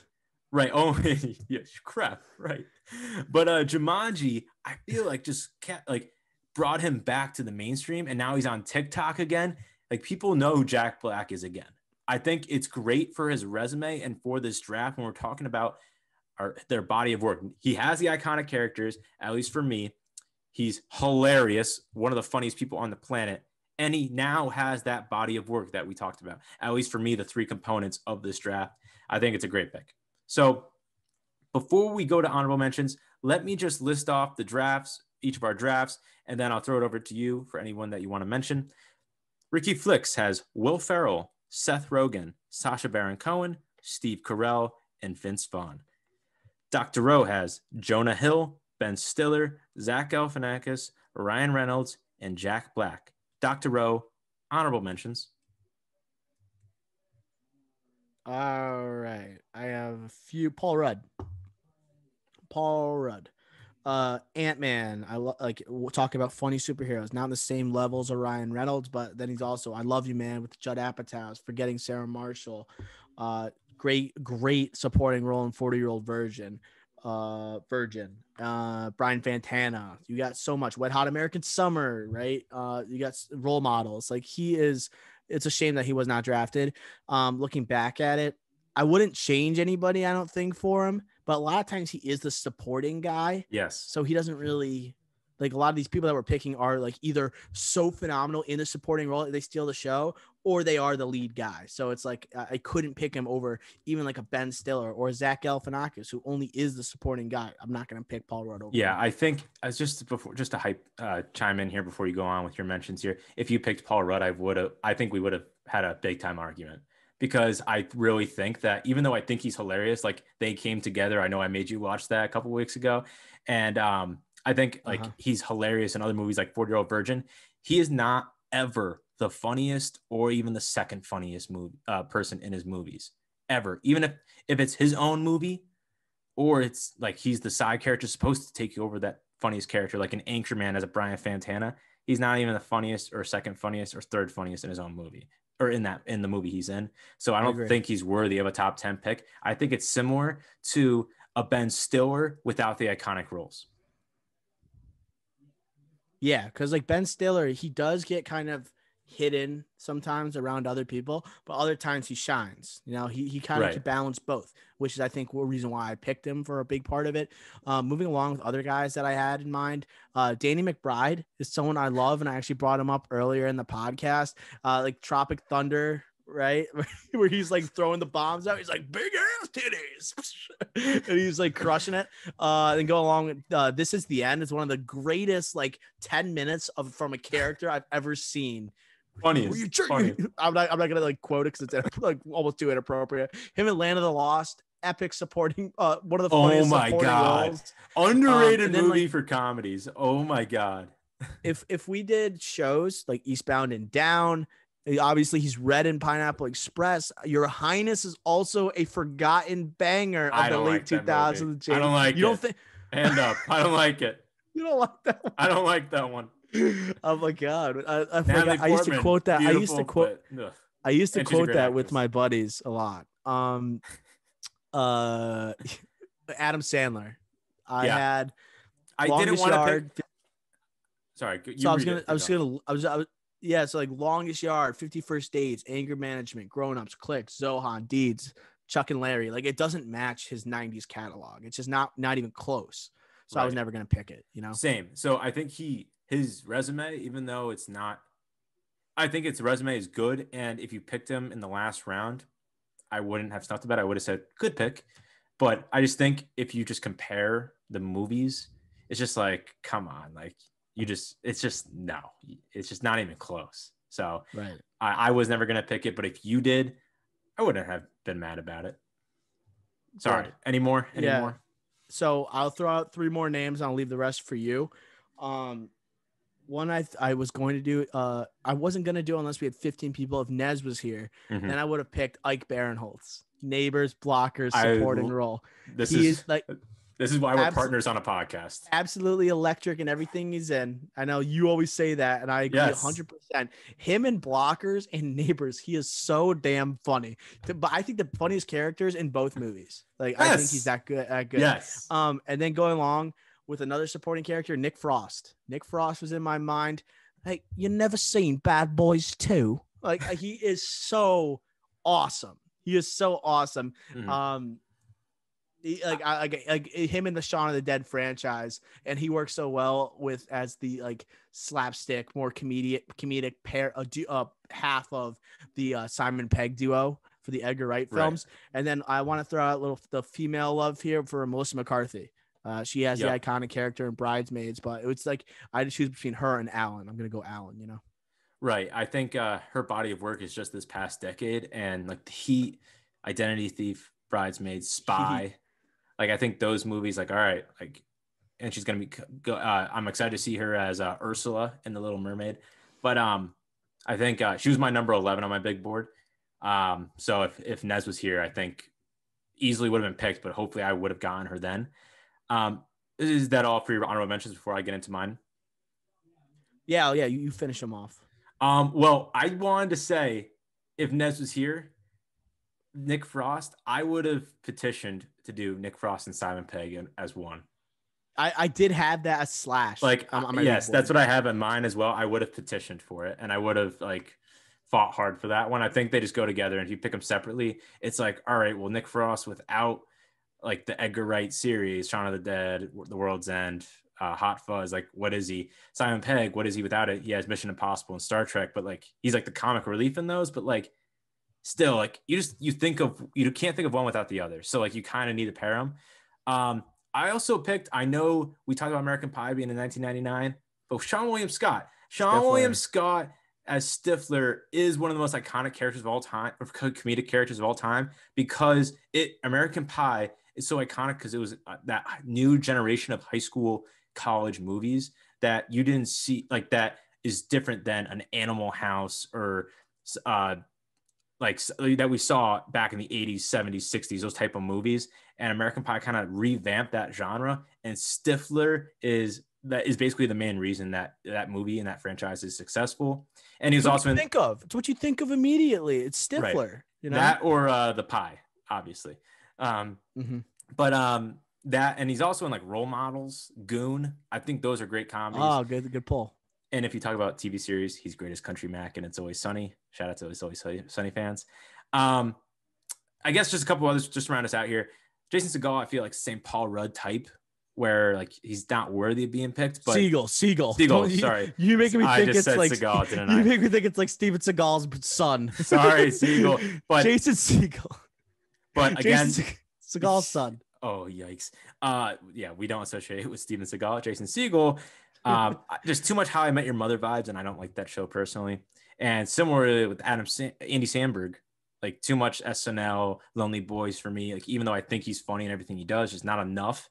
[SPEAKER 2] right? Oh, yeah, crap, right? But Jumanji, I feel just brought him back to the mainstream, and now he's on TikTok again. People know who Jack Black is again. I think it's great for his resume and for this draft when we're talking about their body of work. He has the iconic characters, at least for me. He's hilarious, one of the funniest people on the planet. And he now has that body of work that we talked about. At least for me, the three components of this draft. I think it's a great pick. So before we go to honorable mentions, let me just list off the drafts, each of our drafts, and then I'll throw it over to you for anyone that you want to mention. Ricky Flix has Will Ferrell, Seth Rogen, Sacha Baron Cohen, Steve Carell, and Vince Vaughn. Dr. Rowe has Jonah Hill, Ben Stiller, Zach Galifianakis, Ryan Reynolds, and Jack Black. Dr. Rowe, honorable mentions.
[SPEAKER 1] All right. I have a few. Paul Rudd. Ant-Man. We'll talk about funny superheroes. Not on the same levels of Ryan Reynolds, but then he's also I Love You Man with Judd Apatow, Forgetting Sarah Marshall. Great supporting role in 40-Year-Old Virgin. Brian Fantana. You got so much. Wet Hot American Summer, right? You got role models. It's a shame that he was not drafted. Looking back at it, I wouldn't change anybody, I don't think, for him. But a lot of times he is the supporting guy.
[SPEAKER 2] Yes.
[SPEAKER 1] So he doesn't really a lot of these people that we're picking are either so phenomenal in the supporting role that they steal the show, or they are the lead guy. So it's I couldn't pick him over even a Ben Stiller or Zach Galifianakis, who only is the supporting guy. I'm not going to pick Paul Rudd over.
[SPEAKER 2] Yeah,
[SPEAKER 1] him.
[SPEAKER 2] I think just to chime in here before you go on with your mentions here. If you picked Paul Rudd, I think we would have had a big time argument, because I really think that even though I think he's hilarious, they came together. I know I made you watch that a couple weeks ago, and I think he's hilarious in other movies like 40-Year-Old Virgin. He is not ever the funniest or even the second funniest person in his movies ever. Even if it's his own movie, or it's he's the side character supposed to take you over that funniest character, like an Anchorman as a Brian Fantana. He's not even the funniest or second funniest or third funniest in his own movie. or in the movie he's in. So I don't think he's worthy of a top 10 pick. I think it's similar to a Ben Stiller without the iconic roles.
[SPEAKER 1] Yeah, because like Ben Stiller, he does get kind of hidden sometimes around other people, but other times he shines. You know, he kind of can balance both, which is I think one reason why I picked him for a big part of it. Moving along with other guys that I had in mind, Danny McBride is someone I love, and I actually brought him up earlier in the podcast. Like Tropic Thunder, right? Where he's like throwing the bombs out. He's like, big ass titties. And he's like crushing it. Then go along with This Is the End. It's one of the greatest like 10 minutes from a character I've ever seen.
[SPEAKER 2] Funny.
[SPEAKER 1] I'm not gonna like quote it because it's like almost too inappropriate. Him and Land of the Lost, epic supporting one of the funniest supporting roles.
[SPEAKER 2] Underrated movie for comedies. Oh my god.
[SPEAKER 1] If we did shows like Eastbound and Down, obviously he's Red in Pineapple Express. Your Highness is also a forgotten banger of the late 2000s.
[SPEAKER 2] I don't like it. You don't think? Hand up. I don't like it.
[SPEAKER 1] You don't like that one?
[SPEAKER 2] I don't like that one.
[SPEAKER 1] Oh my god! I used to quote that. I used to quote that with my buddies a lot. Adam Sandler. I didn't want to pick.
[SPEAKER 2] Sorry.
[SPEAKER 1] So like Longest Yard, 50 First Dates, Anger Management, Grown Ups, Click, Zohan, Deeds, Chuck and Larry. Like it doesn't match his 90s catalog. It's just not even close. So I was never gonna pick it. You know.
[SPEAKER 2] Same. So I think his resume, even though it's not, I think its resume is good. And if you picked him in the last round, I wouldn't have snuffed about it. I would have said good pick. But I just think if you just compare the movies, it's just like, come on, like it's just not even close. So I was never going to pick it. But if you did, I wouldn't have been mad about it. Sorry. Any more?
[SPEAKER 1] So I'll throw out 3 more names. I'll leave the rest for you. One I was going to do, I wasn't going to do unless we had 15 people. If Nez was here, then I would have picked Ike Barinholtz, Neighbors, Blockers, supporting role.
[SPEAKER 2] This is why we're partners on a podcast.
[SPEAKER 1] Absolutely electric in everything he's in. I know you always say that, and I agree 100%. Him and Blockers and Neighbors, he is so damn funny. But I think the funniest characters in both movies. Like I think he's that good.
[SPEAKER 2] Yes.
[SPEAKER 1] And then going along with another supporting character, Nick Frost. Nick Frost was in my mind. Like, you never seen Bad Boys 2? Like, he is so awesome. He is so awesome. Mm-hmm. Like him in the Shaun of the Dead franchise, and he works so well with as the like slapstick, more comedic pair, half of the Simon Pegg duo for the Edgar Wright films. And then I want to throw out the female love here for Melissa McCarthy. She has the iconic character in Bridesmaids, but it's like I had to choose between her and Alan. I'm gonna go Alan. You know,
[SPEAKER 2] right? I think her body of work is just this past decade, and like the Heat, Identity Thief, Bridesmaids, Spy. Like I think those movies, like all right, like, and she's gonna be. I'm excited to see her as Ursula in The Little Mermaid, but I think she was my number 11 on my big board. So if Nez was here, I think easily would have been picked, but hopefully I would have gotten her then. Is that all for your honorable mentions before I get into mine?
[SPEAKER 1] Yeah, you finish them off.
[SPEAKER 2] Well, I wanted to say if Nez was here, Nick Frost, I would have petitioned to do Nick Frost and Simon Pegg as one.
[SPEAKER 1] I did have that as slash.
[SPEAKER 2] Like, yes, that's what I have in mind as well. I would have petitioned for it, and I would have like fought hard for that one. I think they just go together, and if you pick them separately, it's like, all right, well, Nick Frost without like the Edgar Wright series, Shaun of the Dead, The World's End, Hot Fuzz, like what is he? Simon Pegg, what is he without it? He has Mission Impossible and Star Trek, but like he's like the comic relief in those, but like still like you can't think of one without the other. So like you kind of need to pair them. I also picked, I know we talked about American Pie being in 1999, but Sean William Scott as Stifler is one of the most iconic characters of all time, or comedic characters of all time, because American Pie is so iconic because it was that new generation of high school, college movies that you didn't see, like that is different than an Animal House or like that we saw back in the 80s, 70s, 60s, those type of movies. And American Pie kind of revamped that genre. And Stifler is that is basically the main reason that that movie and that franchise is successful. And he was
[SPEAKER 1] also
[SPEAKER 2] in
[SPEAKER 1] think of. It's what you think of immediately. It's Stifler,
[SPEAKER 2] right.
[SPEAKER 1] you know,
[SPEAKER 2] that or The Pie, obviously. But that, and he's also in like Role Models, Goon. I think those are great comedies.
[SPEAKER 1] Oh, good pull.
[SPEAKER 2] And if you talk about TV series, he's great as Country Mac and It's Always Sunny. Shout out to It's Always Sunny fans. I guess just a couple others just to round us out here. Jason Segel, I feel like St. Paul Rudd type, where like he's not worthy of being picked. But
[SPEAKER 1] Siegel.
[SPEAKER 2] Sorry,
[SPEAKER 1] you making me think it's like
[SPEAKER 2] Segel, didn't
[SPEAKER 1] you
[SPEAKER 2] I?
[SPEAKER 1] make me think it's like Steven Seagal's son.
[SPEAKER 2] Sorry, Siegel, but
[SPEAKER 1] Jason Segel.
[SPEAKER 2] But again,
[SPEAKER 1] Seagal's son.
[SPEAKER 2] Oh yikes! Yeah, we don't associate it with Steven Seagal. Jason Segel, just too much How I Met Your Mother vibes, and I don't like that show personally. And similarly with Andy Samberg, like too much SNL, Lonely Boys for me. Like even though I think he's funny and everything he does, just not enough.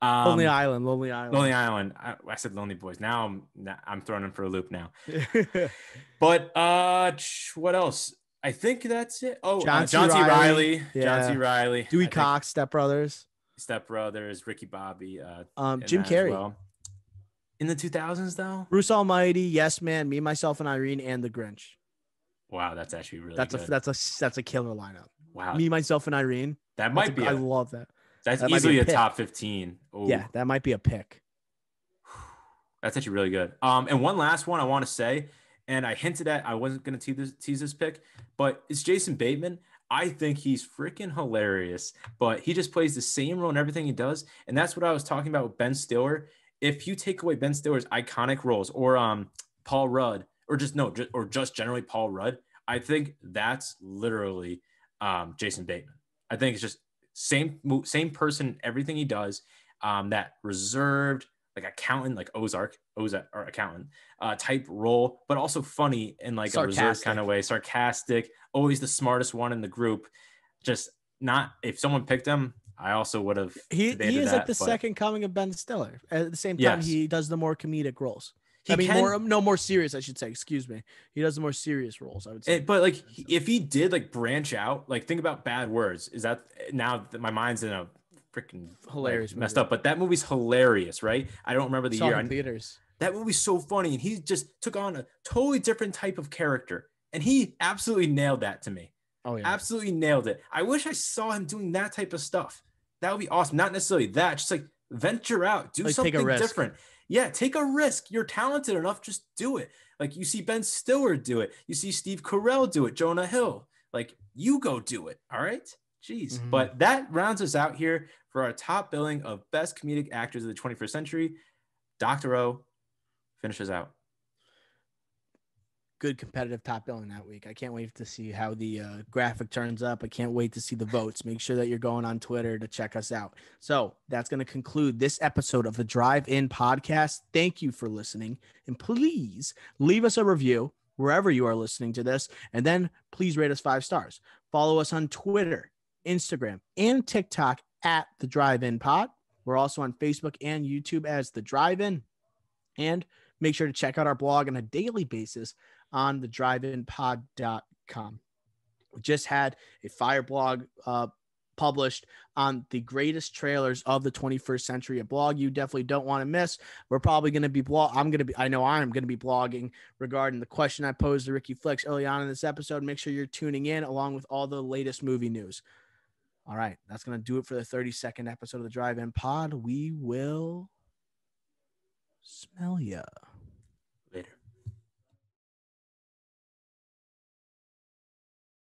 [SPEAKER 1] Lonely Island.
[SPEAKER 2] I said Lonely Boys. Now I'm thrown in for a loop now. But what else? I think that's it. Oh, John C. Reilly. Yeah. John C. Reilly.
[SPEAKER 1] Dewey Cox, Step Brothers,
[SPEAKER 2] Ricky Bobby.
[SPEAKER 1] Jim Carrey.
[SPEAKER 2] Well. In the 2000s, though?
[SPEAKER 1] Bruce Almighty, Yes Man, Me, Myself, and Irene, and The Grinch.
[SPEAKER 2] Wow, that's actually really
[SPEAKER 1] good. That's a killer lineup. Wow. Me, Myself, and Irene.
[SPEAKER 2] That might be.
[SPEAKER 1] I love that.
[SPEAKER 2] That's easily a top 15. Ooh.
[SPEAKER 1] Yeah, that might be a pick.
[SPEAKER 2] That's actually really good. And one last one I want to say, and I hinted at I wasn't going to tease this pick, but it's Jason Bateman. I think he's freaking hilarious, but he just plays the same role in everything he does. And that's what I was talking about with Ben Stiller. If you take away Ben Stiller's iconic roles or Paul Rudd, or just generally Paul Rudd, I think that's literally Jason Bateman. I think it's just same person, everything he does, that reserved, like accountant, like Ozark or accountant type role, but also funny in like sarcastic. A reserved kind of way, sarcastic, always the smartest one in the group. Just not, if someone picked him, I also would have.
[SPEAKER 1] He is like the second coming of Ben Stiller. At the same time, he does the more comedic roles. More serious, I should say. Excuse me. He does the more serious roles, I would say.
[SPEAKER 2] But like, if he did like branch out, like think about Bad Words. Is that now that my mind's in a freaking
[SPEAKER 1] hilarious
[SPEAKER 2] messed up? But that movie's hilarious, right? I don't remember the year.
[SPEAKER 1] In theaters.
[SPEAKER 2] That movie's so funny, and he just took on a totally different type of character, and he absolutely nailed that to me.
[SPEAKER 1] Oh yeah,
[SPEAKER 2] absolutely nailed it. I wish I saw him doing that type of stuff. That would be awesome. Not necessarily that, just like venture out, do something different. Yeah, take a risk. You're talented enough, just do it. Like you see Ben Stiller do it. You see Steve Carell do it, Jonah Hill. Like you go do it. All right? Jeez. Mm-hmm. But that rounds us out here for our top billing of best comedic actors of the 21st century. Dr. O finishes out.
[SPEAKER 1] Good competitive top billing that week. I can't wait to see how the graphic turns up. I can't wait to see the votes. Make sure that you're going on Twitter to check us out. So that's going to conclude this episode of the Drive-In Podcast. Thank you for listening. And please leave us a review wherever you are listening to this. And then please rate us 5 stars. Follow us on Twitter, Instagram, and TikTok at the Drive-In Pod. We're also on Facebook and YouTube as the Drive-In. And make sure to check out our blog on a daily basis on the driveinpod.com. We just had a fire blog published on the greatest trailers of the 21st century, a blog you definitely don't want to miss. We're probably going to be I'm going to be blogging regarding the question I posed to Ricky Flix early on in this episode. Make sure you're tuning in along with all the latest movie news. All right, that's going to do it for the 32nd episode of the Drive-In Pod. We will smell ya.